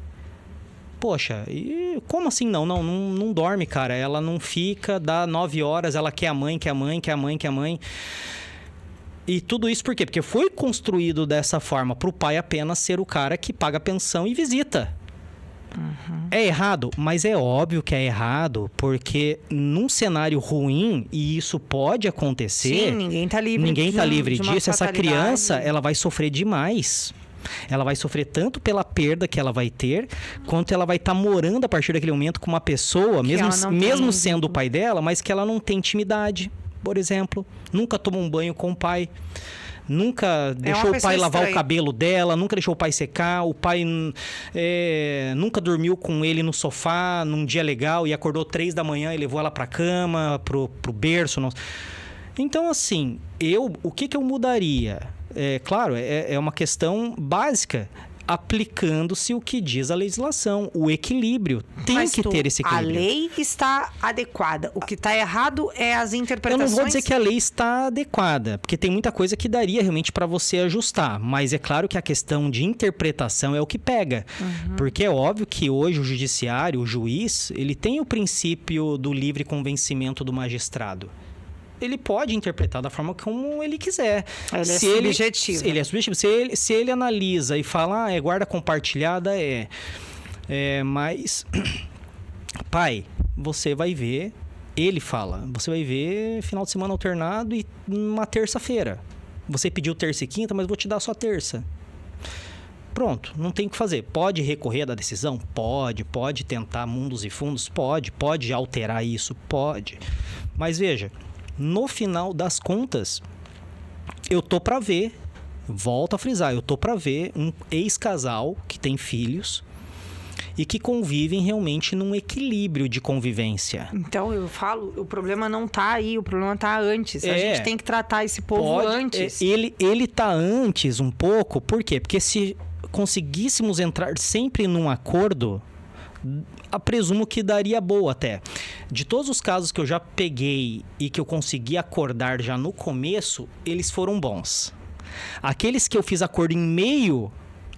Poxa, e como assim não dorme, cara? Ela não fica, dá 9 horas, ela quer a mãe. E tudo isso por quê? Porque foi construído dessa forma, para o pai apenas ser o cara que paga pensão e visita. Uhum. É errado? Mas é óbvio que é errado, porque num cenário ruim, e isso pode acontecer... Sim, ninguém tá livre disso. Essa criança, ela vai sofrer demais. Ela vai sofrer tanto pela perda que ela vai ter, quanto ela vai estar morando a partir daquele momento com uma pessoa, mesmo sendo o pai dela, mas que ela não tem intimidade, por exemplo. Nunca tomou um banho com o pai. Nunca deixou o pai lavar o cabelo dela, nunca deixou o pai secar, o pai nunca dormiu com ele no sofá num dia legal e acordou 3 da manhã e levou ela pra cama, pro berço. Então, assim, o que eu mudaria? Claro, é uma questão básica, aplicando-se o que diz a legislação, o equilíbrio. Tem que ter esse equilíbrio. A lei está adequada. O que está errado é as interpretações. Eu não vou dizer que a lei está adequada, porque tem muita coisa que daria realmente para você ajustar. Mas é claro que a questão de interpretação é o que pega. Uhum. Porque é óbvio que hoje o judiciário, o juiz, ele tem o princípio do livre convencimento do magistrado. Ele pode interpretar da forma como ele quiser. Ele é subjetivo. Ele é subjetivo. Se ele analisa e fala, é guarda compartilhada, mas, pai, você vai ver, ele fala, você vai ver final de semana alternado e uma terça-feira. Você pediu terça e quinta, mas vou te dar só terça. Pronto, não tem o que fazer. Pode recorrer da decisão? Pode tentar mundos e fundos? Pode alterar isso? Pode. Mas veja, no final das contas, eu tô para ver, volto a frisar, eu tô para ver um ex-casal que tem filhos e que convivem realmente num equilíbrio de convivência. Então, eu falo, o problema não tá aí, o problema tá antes. A gente tem que tratar esse povo antes. Ele tá antes um pouco, por quê? Porque se conseguíssemos entrar sempre num acordo, presumo que daria boa até. De todos os casos que eu já peguei e que eu consegui acordar já no começo, eles foram bons. Aqueles que eu fiz acordo em meio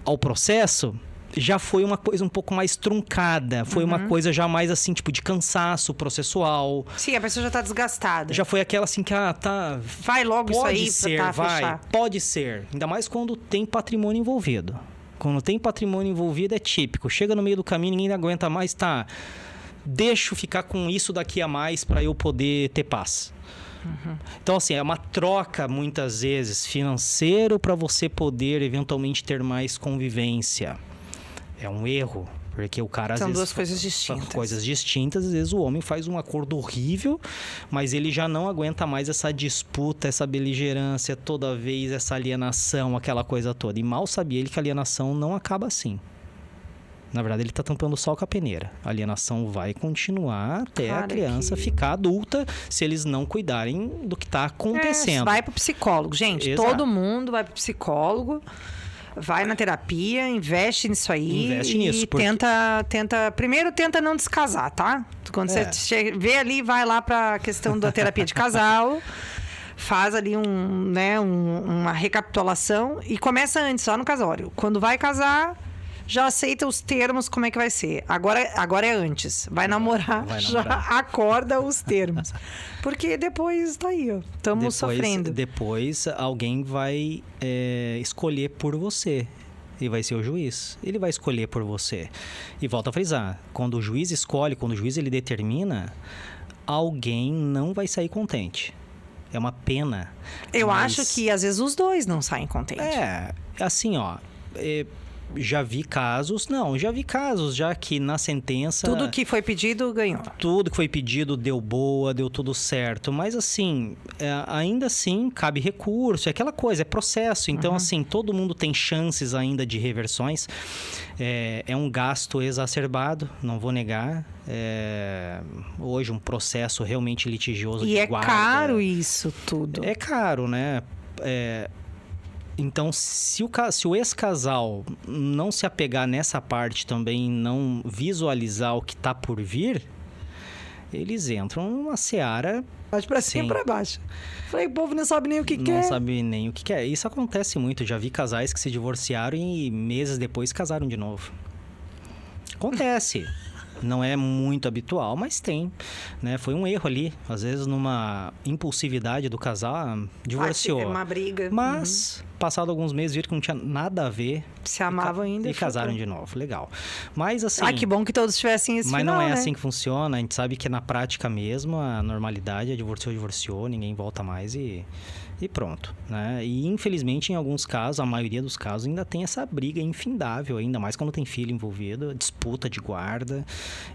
ao processo, já foi uma coisa um pouco mais truncada. Foi uma coisa já mais assim, tipo, de cansaço processual. Sim, a pessoa já tá desgastada. Já foi aquela assim que, tá... Vai logo isso aí pra fechar. Pode ser. Ainda mais quando tem patrimônio envolvido. Quando tem patrimônio envolvido é típico. Chega no meio do caminho, ninguém aguenta mais, deixa eu ficar com isso daqui a mais para eu poder ter paz. Uhum. Então, assim, é uma troca, muitas vezes, financeiro para você poder, eventualmente, ter mais convivência. É um erro, porque o cara, São às vezes... duas coisas distintas. São coisas distintas. Às vezes, o homem faz um acordo horrível, mas ele já não aguenta mais essa disputa, essa beligerância, toda vez essa alienação, aquela coisa toda. E mal sabia ele que a alienação não acaba assim. Na verdade, ele está tampando só com a peneira. A alienação vai continuar até a criança ficar adulta, se eles não cuidarem do que está acontecendo. Vai para o psicólogo, gente. Exato. Todo mundo vai para o psicólogo, vai na terapia, investe nisso aí. Investe nisso. Porque... Primeiro tenta não descasar, tá? Quando você vê ali, vai lá para a questão da terapia de casal. Faz ali uma recapitulação e começa antes, só no casório. Quando vai casar... já aceita os termos, como é que vai ser. Agora é antes. Vai namorar, já acorda os termos. Porque depois tá aí, ó. Estamos sofrendo. Depois alguém vai escolher por você. E vai ser o juiz. Ele vai escolher por você. E volta a frisar. Quando o juiz escolhe, quando o juiz ele determina, alguém não vai sair contente. É uma pena. Eu acho que às vezes os dois não saem contentes. Assim, ó. Já vi casos já que na sentença... Tudo que foi pedido, ganhou. Tudo que foi pedido deu boa, deu tudo certo. Mas assim, ainda assim, cabe recurso. É aquela coisa, é processo. Então, assim, todo mundo tem chances ainda de reversões. É um gasto exacerbado, não vou negar. Hoje, um processo realmente litigioso de guarda. E é caro isso tudo. É caro, né? Então, se o ex-casal não se apegar nessa parte também, não visualizar o que está por vir, eles entram numa seara... Mas pra cima e pra baixo. Falei, o povo não sabe nem o que quer. Não sabe nem o que quer. Isso acontece muito. Já vi casais que se divorciaram e meses depois casaram de novo. Acontece. Não é muito habitual, mas tem, né? Foi um erro ali. Às vezes, numa impulsividade do casal, divorciou. É uma briga. Mas, passado alguns meses, viram que não tinha nada a ver. Se amavam ainda. E casaram de novo. Legal. Mas, assim... que bom que todos tivessem esse Mas final, não é né? assim que funciona. A gente sabe que na prática mesmo, a normalidade é divorciou, ninguém volta mais e pronto, né? E infelizmente em alguns casos, a maioria dos casos ainda tem essa briga infindável, ainda mais quando tem filho envolvido, disputa de guarda.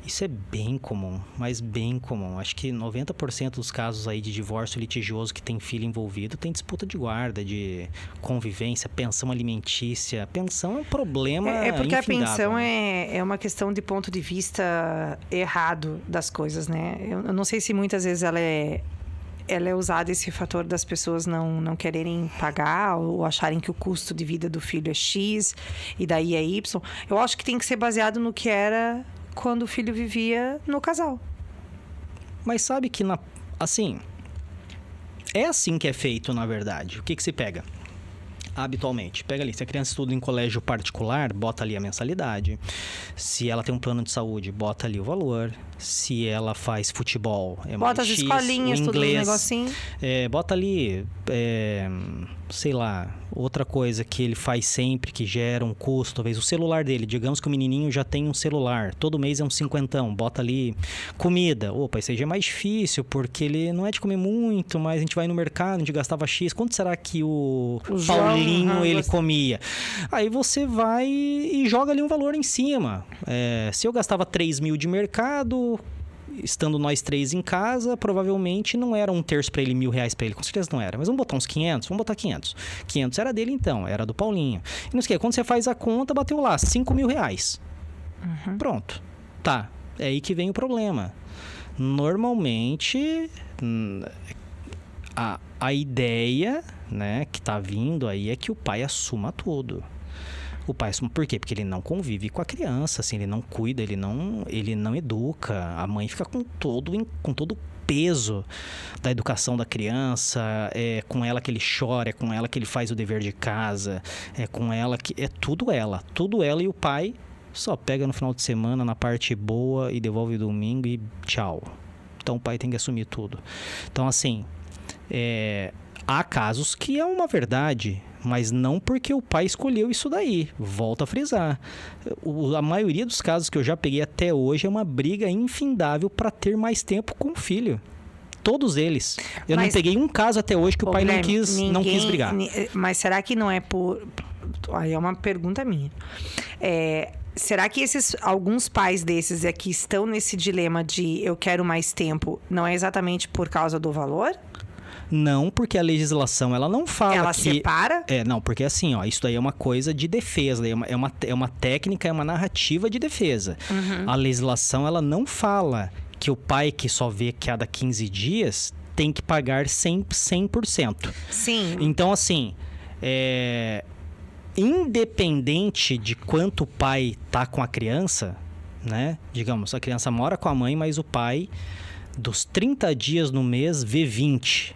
Isso é bem comum, mas bem comum. Acho que 90% dos casos aí de divórcio litigioso que tem filho envolvido tem disputa de guarda, de convivência, pensão alimentícia. Pensão é um problema porque a infindável, pensão né? é uma questão de ponto de vista errado das coisas, né? Eu não sei se muitas vezes ela é usada, esse fator das pessoas não quererem pagar ou acharem que o custo de vida do filho é X e daí é Y. Eu acho que tem que ser baseado no que era quando o filho vivia no casal. Mas sabe que, assim, é assim que é feito, na verdade. O que se pega? Habitualmente. Pega ali, se a criança estuda em colégio particular, bota ali a mensalidade. Se ela tem um plano de saúde, bota ali o valor. Se ela faz futebol, bota as X, escolinhas, o tudo inglês, no negocinho. Bota ali, sei lá, outra coisa que ele faz sempre, que gera um custo, talvez o celular dele. Digamos que o menininho já tem um celular, todo mês é um 50, bota ali comida. Opa, isso aí já é mais difícil, porque ele não é de comer muito, mas a gente vai no mercado, a gente gastava X. Quanto será que o Paulinho, ele comia? Aí você vai e joga ali um valor em cima. Se eu gastava 3 mil de mercado, estando nós três em casa, provavelmente não era 1/3 para ele, R$1.000 para ele. Com certeza não era. Mas vamos botar uns 500? Vamos botar 500. 500 era dele então, era do Paulinho. E não sei o que, quando você faz a conta, bateu lá, R$5.000. Pronto. Tá, é aí que vem o problema. Normalmente, a ideia, né, que tá vindo aí é que o pai assuma tudo. O pai assuma, por quê? Porque ele não convive com a criança, assim, ele não cuida, ele não educa. A mãe fica com todo o peso da educação da criança, é com ela que ele chora, é com ela que ele faz o dever de casa, é com ela que... É tudo ela, e o pai só pega no final de semana, na parte boa, e devolve domingo e tchau. Então o pai tem que assumir tudo. Então, assim, há casos que é uma verdade, mas não porque o pai escolheu isso daí. Volto a frisar. A maioria dos casos que eu já peguei até hoje é uma briga infindável para ter mais tempo com o filho. Todos eles. Eu não peguei um caso até hoje que o pai não quis brigar. Mas será que não é por... Aí é uma pergunta minha. Será que alguns pais desses que estão nesse dilema de eu quero mais tempo, não é exatamente por causa do valor? Não, porque a legislação, ela não fala ela separa? Não, porque assim, ó, isso daí é uma coisa de defesa, é uma técnica, é uma narrativa de defesa. A legislação, ela não fala que o pai que só vê cada 15 dias tem que pagar 100%. Sim. Então, assim, independente de quanto o pai tá com a criança, né? Digamos, a criança mora com a mãe, mas o pai, dos 30 dias no mês, vê 20.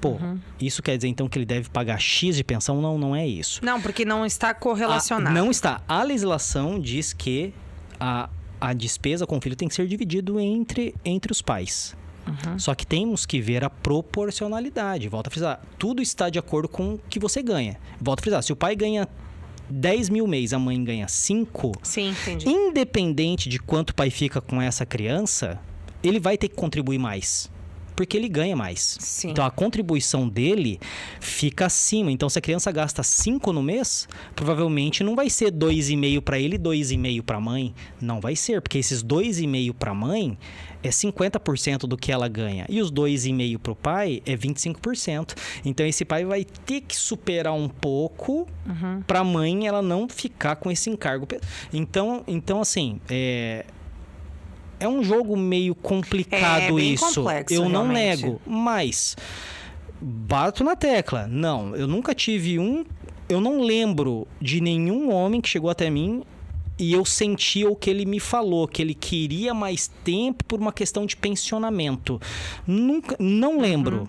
Pô, isso quer dizer então que ele deve pagar X de pensão? Não, não é isso. Não, porque não está correlacionado. Não está. A legislação diz que a despesa com o filho tem que ser dividido entre os pais. Só que temos que ver a proporcionalidade. Volto a frisar, tudo está de acordo com o que você ganha. Volto a frisar, se o pai ganha 10 mil mês, a mãe ganha 5... Sim, entendi. Independente de quanto o pai fica com essa criança, ele vai ter que contribuir mais. Porque ele ganha mais. Sim. Então, a contribuição dele fica acima. Então, se a criança gasta 5 no mês, provavelmente não vai ser 2,5 para ele e 2,5 para a mãe. Não vai ser, porque esses 2,5 para a mãe é 50% do que ela ganha. E os 2,5 para o pai é 25%. Então, esse pai vai ter que superar um pouco para a mãe ela não ficar com esse encargo. Então assim, é um jogo meio complicado bem isso. Complexo, eu não realmente. nego, mas bato na tecla. Não, eu nunca tive eu não lembro de nenhum homem que chegou até mim e eu senti o que ele me falou, que ele queria mais tempo por uma questão de pensionamento. Não lembro.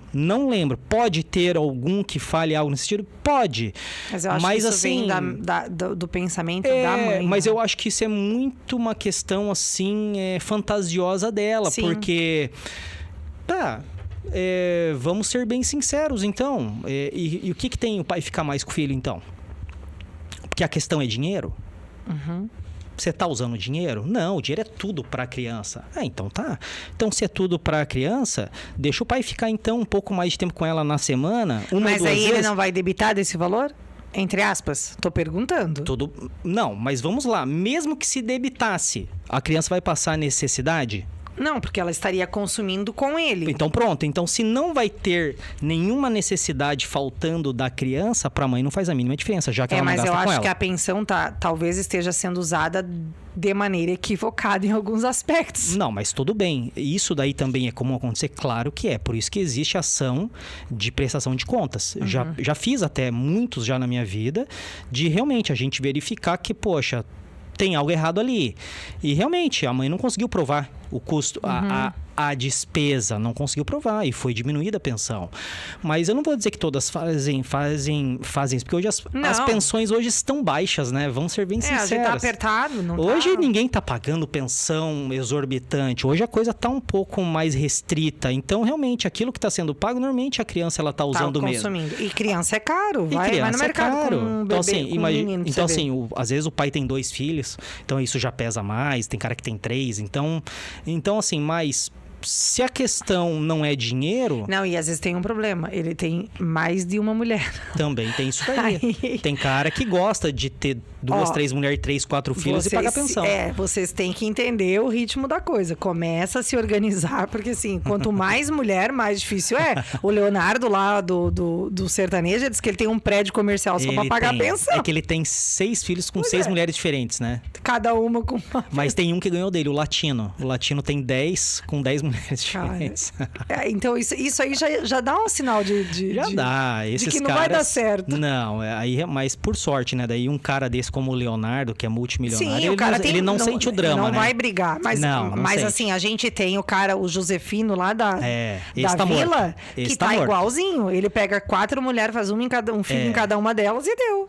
Pode ter algum que fale algo nesse sentido? Pode. Mas eu acho que isso assim, vem do pensamento da mãe. Mas eu acho que isso é muito uma questão, assim, fantasiosa dela. Sim. Porque, vamos ser bem sinceros, então. E o que tem o pai ficar mais com o filho, então? Porque a questão é dinheiro? Você tá usando dinheiro? Não, o dinheiro é tudo para a criança. Então tá. Então, se é tudo para a criança, deixa o pai ficar, então, um pouco mais de tempo com ela na semana. Mas aí ele não vai debitar desse valor? Entre aspas, tô perguntando. Não, mas vamos lá. Mesmo que se debitasse, a criança vai passar necessidade? Não, porque ela estaria consumindo com ele. Então pronto. Então, se não vai ter nenhuma necessidade faltando da criança, para a mãe não faz a mínima diferença, já que ela não gasta com ela. Mas eu acho que a pensão talvez esteja sendo usada de maneira equivocada em alguns aspectos. Não, mas tudo bem. Isso daí também é comum acontecer? Claro que é. Por isso que existe ação de prestação de contas. Já fiz até muitos já na minha vida, de realmente a gente verificar que, poxa, tem algo errado ali. E realmente, a mãe não conseguiu provar o custo, a despesa, não conseguiu provar e foi diminuída a pensão. Mas eu não vou dizer que todas fazem isso, porque hoje as pensões hoje estão baixas, né? Vamos ser bem sinceros. Hoje tá apertado, hoje ninguém tá pagando pensão exorbitante. Hoje a coisa tá um pouco mais restrita. Então, realmente, aquilo que está sendo pago, normalmente a criança ela tá usando mesmo. E criança é caro. Vai no mercado com um bebê, então, assim, com um menino. Então, assim, às vezes o pai tem 2 filhos, então isso já pesa mais. Tem cara que tem 3, então assim, mas se a questão não é dinheiro... Não, e às vezes tem um problema. Ele tem mais de uma mulher. Também tem isso aí. Tem cara que gosta de ter 2, 3 mulheres, 3, 4 filhos e pagar pensão. Vocês têm que entender o ritmo da coisa. Começa a se organizar, porque assim, quanto mais mulher, mais difícil é. O Leonardo lá do sertanejo diz que ele tem um prédio comercial só pra pagar a pensão. É que ele tem 6 filhos com 6 mulheres diferentes, né? Cada uma com uma... Mas tem um que ganhou dele, o Latino. O Latino tem 10 com 10 mulheres diferentes. Então isso aí já dá um sinal de dá. Esses de que não caras, vai dar certo. Não, mas por sorte, né? Daí um cara desse como o Leonardo, que é multimilionário, sim, o cara ele não sente o drama, não né? vai brigar. Mas assim, a gente tem o Josefino lá da vila, que tá igualzinho. Ele pega 4 mulheres, faz um filho em cada uma delas e deu.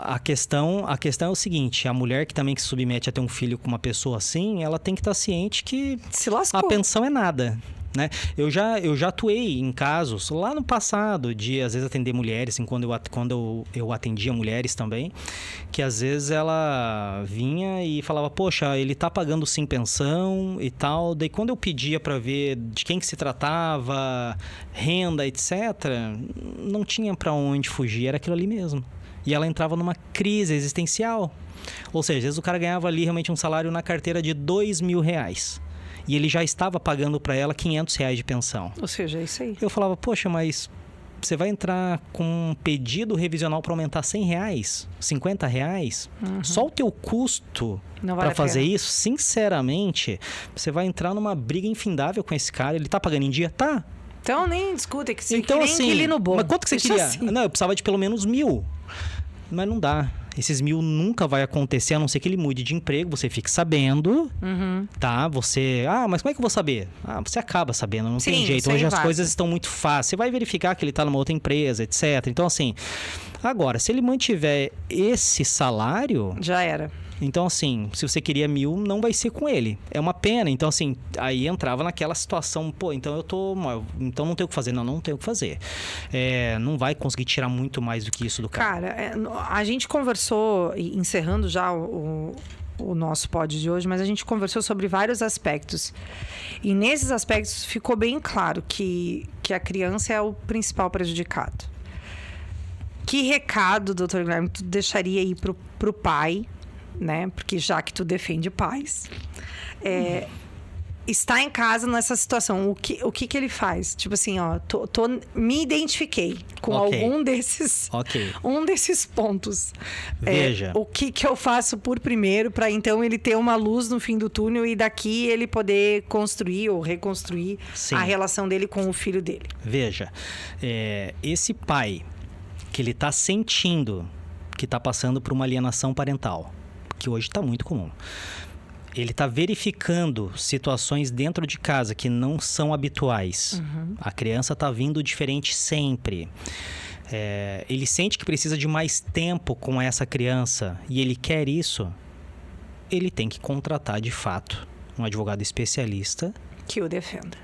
A questão é o seguinte, a mulher que também se submete a ter um filho com uma pessoa assim, ela tem que estar ciente que se lascou. A pensão é nada. Né? Eu já atuei em casos lá no passado de às vezes atender mulheres, assim, quando eu atendia mulheres também, que às vezes ela vinha e falava, poxa, ele tá pagando sim pensão e tal. Daí quando eu pedia para ver de quem que se tratava, renda, etc, não tinha para onde fugir, era aquilo ali mesmo. E ela entrava numa crise existencial. Ou seja, às vezes o cara ganhava ali realmente um salário na carteira de R$2.000. E ele já estava pagando para ela R$500 de pensão. Ou seja, é isso aí. Eu falava, poxa, mas você vai entrar com um pedido revisional para aumentar R$100, R$50? Só o teu custo para fazer isso, sinceramente, você vai entrar numa briga infindável com esse cara. Ele tá pagando em dia? Tá. Então nem discuta, que então, nem assim, inquilino bom. Mas quanto que você queria? Assim. Não, eu precisava de pelo menos 1.000. Mas não dá. Esses 1.000 nunca vai acontecer, a não ser que ele mude de emprego, você fique sabendo, tá? Você... mas como é que eu vou saber? Você acaba sabendo, não tem jeito. Hoje as coisas estão muito fáceis. Você vai verificar que ele tá numa outra empresa, etc. Então, assim... Agora, se ele mantiver esse salário... Já era. Então, assim, se você queria 1.000, não vai ser com ele. É uma pena. Então, assim, aí entrava naquela situação, então então não tenho o que fazer. Não tenho o que fazer. Não vai conseguir tirar muito mais do que isso do cara. Cara, a gente conversou, encerrando já o nosso pod de hoje, mas a gente conversou sobre vários aspectos. E nesses aspectos ficou bem claro que a criança é o principal prejudicado. Que recado, doutor Guilherme, tu deixaria aí pro pai, né? Porque já que tu defende pais, está em casa nessa situação, o que ele faz? Tipo assim, me identifiquei com algum desses, um desses pontos. Veja. O que eu faço por primeiro para então ele ter uma luz no fim do túnel e daqui ele poder construir ou reconstruir a relação dele com o filho dele? Veja, esse pai que ele está sentindo que está passando por uma alienação parental, que hoje está muito comum. Ele está verificando situações dentro de casa que não são habituais. A criança está vindo diferente sempre. Ele sente que precisa de mais tempo com essa criança e ele quer isso. Ele tem que contratar, de fato, um advogado especialista que o defenda,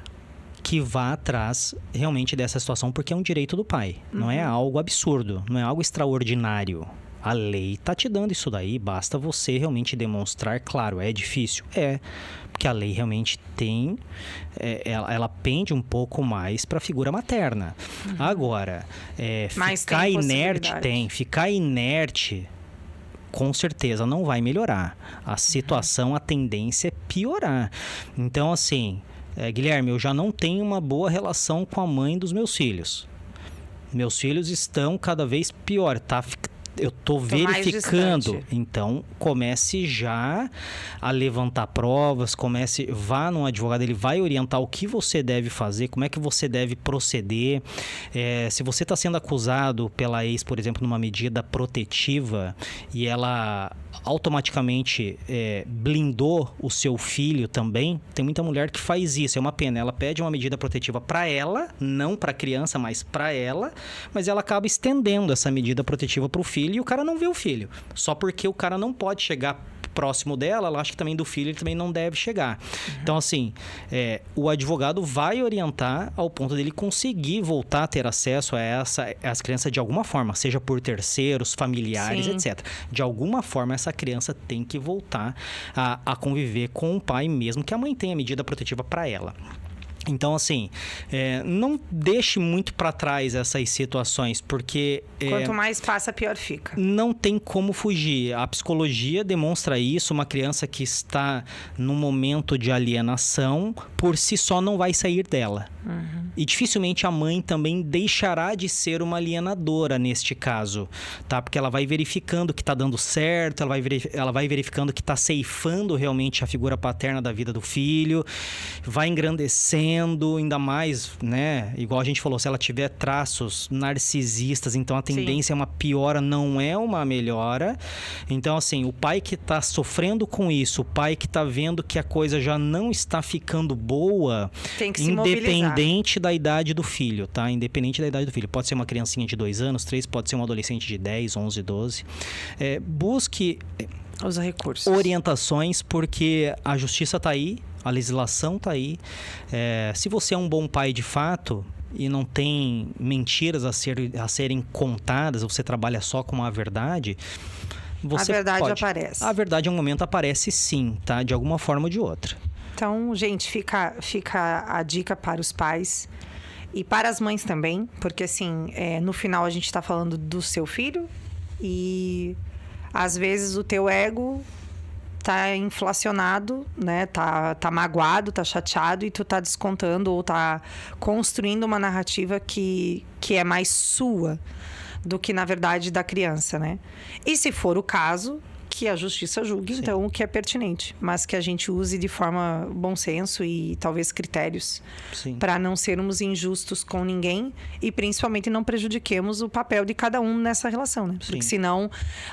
que vá atrás realmente dessa situação, porque é um direito do pai. Não é algo absurdo, não é algo extraordinário. A lei tá te dando isso daí, basta você realmente demonstrar. Claro, é difícil? Porque a lei realmente tem... ela pende um pouco mais para a figura materna. Agora, ficar inerte ficar inerte, com certeza não vai melhorar. A situação, a tendência é piorar. Então, assim... Guilherme, eu já não tenho uma boa relação com a mãe dos meus filhos. Meus filhos estão cada vez pior, eu tô verificando. Então, comece já a levantar provas, vá num advogado, ele vai orientar o que você deve fazer, como é que você deve proceder. Se você está sendo acusado pela ex, por exemplo, numa medida protetiva e ela automaticamente blindou o seu filho também, tem muita mulher que faz isso, é uma pena. Ela pede uma medida protetiva para ela, não para a criança, mas para ela, mas ela acaba estendendo essa medida protetiva para o filho e o cara não vê o filho. Só porque o cara não pode chegar próximo dela, ela acha que também do filho ele também não deve chegar. Então, assim, o advogado vai orientar ao ponto dele conseguir voltar a ter acesso a as crianças de alguma forma, seja por terceiros, familiares, etc. De alguma forma, essa criança tem que voltar a conviver com o pai, mesmo que a mãe tenha medida protetiva para ela. Então, assim, não deixe muito para trás essas situações, porque... Quanto mais passa, pior fica. Não tem como fugir. A psicologia demonstra isso. Uma criança que está num momento de alienação, por si só não vai sair dela. E dificilmente a mãe também deixará de ser uma alienadora neste caso, tá? Porque ela vai verificando que está dando certo, ela vai verificando que está ceifando realmente a figura paterna da vida do filho, vai engrandecendo, ainda mais, né? Igual a gente falou, se ela tiver traços narcisistas, então a tendência é uma piora, não é uma melhora. Então, assim, o pai que está sofrendo com isso, o pai que está vendo que a coisa já não está ficando boa, tem que se mobilizar. Independente da idade do filho, tá? Independente da idade do filho. Pode ser uma criancinha de 2 anos, 3, pode ser um adolescente de 10, 11, 12. Busque os recursos, orientações, porque a justiça tá aí, a legislação tá aí. Se você é um bom pai de fato e não tem mentiras a serem contadas, você trabalha só com a verdade, a verdade aparece. A verdade, em um momento, aparece sim, tá? De alguma forma ou de outra. Então, gente, fica a dica para os pais e para as mães também, porque assim, no final a gente está falando do seu filho e às vezes o teu ego tá inflacionado, né? Tá magoado, tá chateado e tu tá descontando ou tá construindo uma narrativa que é mais sua do que, na verdade, da criança, né? E se for o caso, que a justiça julgue, Sim. então, o que é pertinente. Mas que a gente use de forma bom senso e talvez critérios Sim. para não sermos injustos com ninguém e principalmente não prejudiquemos o papel de cada um nessa relação, né? Porque Sim. senão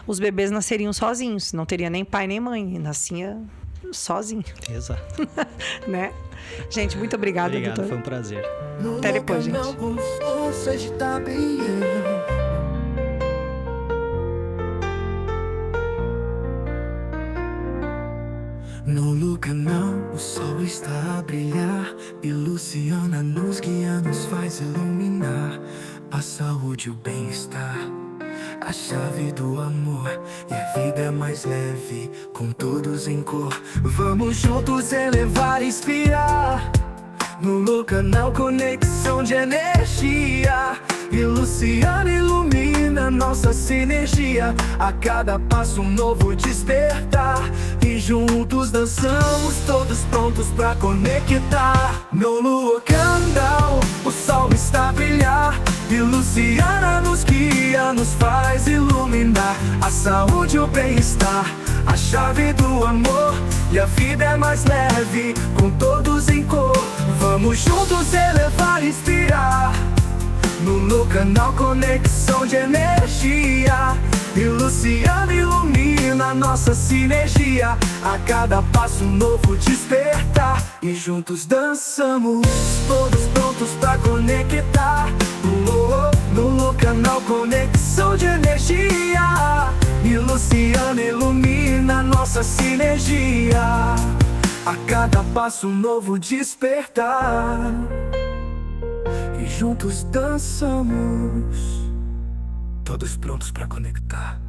os bebês nasceriam sozinhos, não teria nem pai nem mãe, nascia sozinho, Exato. né? Gente, muito obrigada, Obrigado, doutor. foi um prazer. No Até depois, lugar gente. não você está bem. No lugar não, o sol está a brilhar e Luciana nos guia, nos faz iluminar a saúde e o bem-estar, a chave do amor. E a vida é mais leve, com todos em cor. Vamos juntos elevar e inspirar. No Lucanal, conexão de energia. E Luciana ilumina nossa sinergia. A cada passo um novo despertar. E juntos dançamos, todos prontos pra conectar. No Lucanal, o sol está a brilhar. E Luciana nos guia, nos faz iluminar a saúde e o bem-estar, a chave do amor. E a vida é mais leve, com todos em cor. Vamos juntos elevar e inspirar. No canal, conexão de energia. E Luciana ilumina nossa sinergia. A cada passo um novo despertar. E juntos dançamos, todos prontos pra conectar. No canal, conexão de energia. E Luciana ilumina nossa sinergia. A cada passo um novo despertar. E juntos dançamos, todos prontos pra conectar.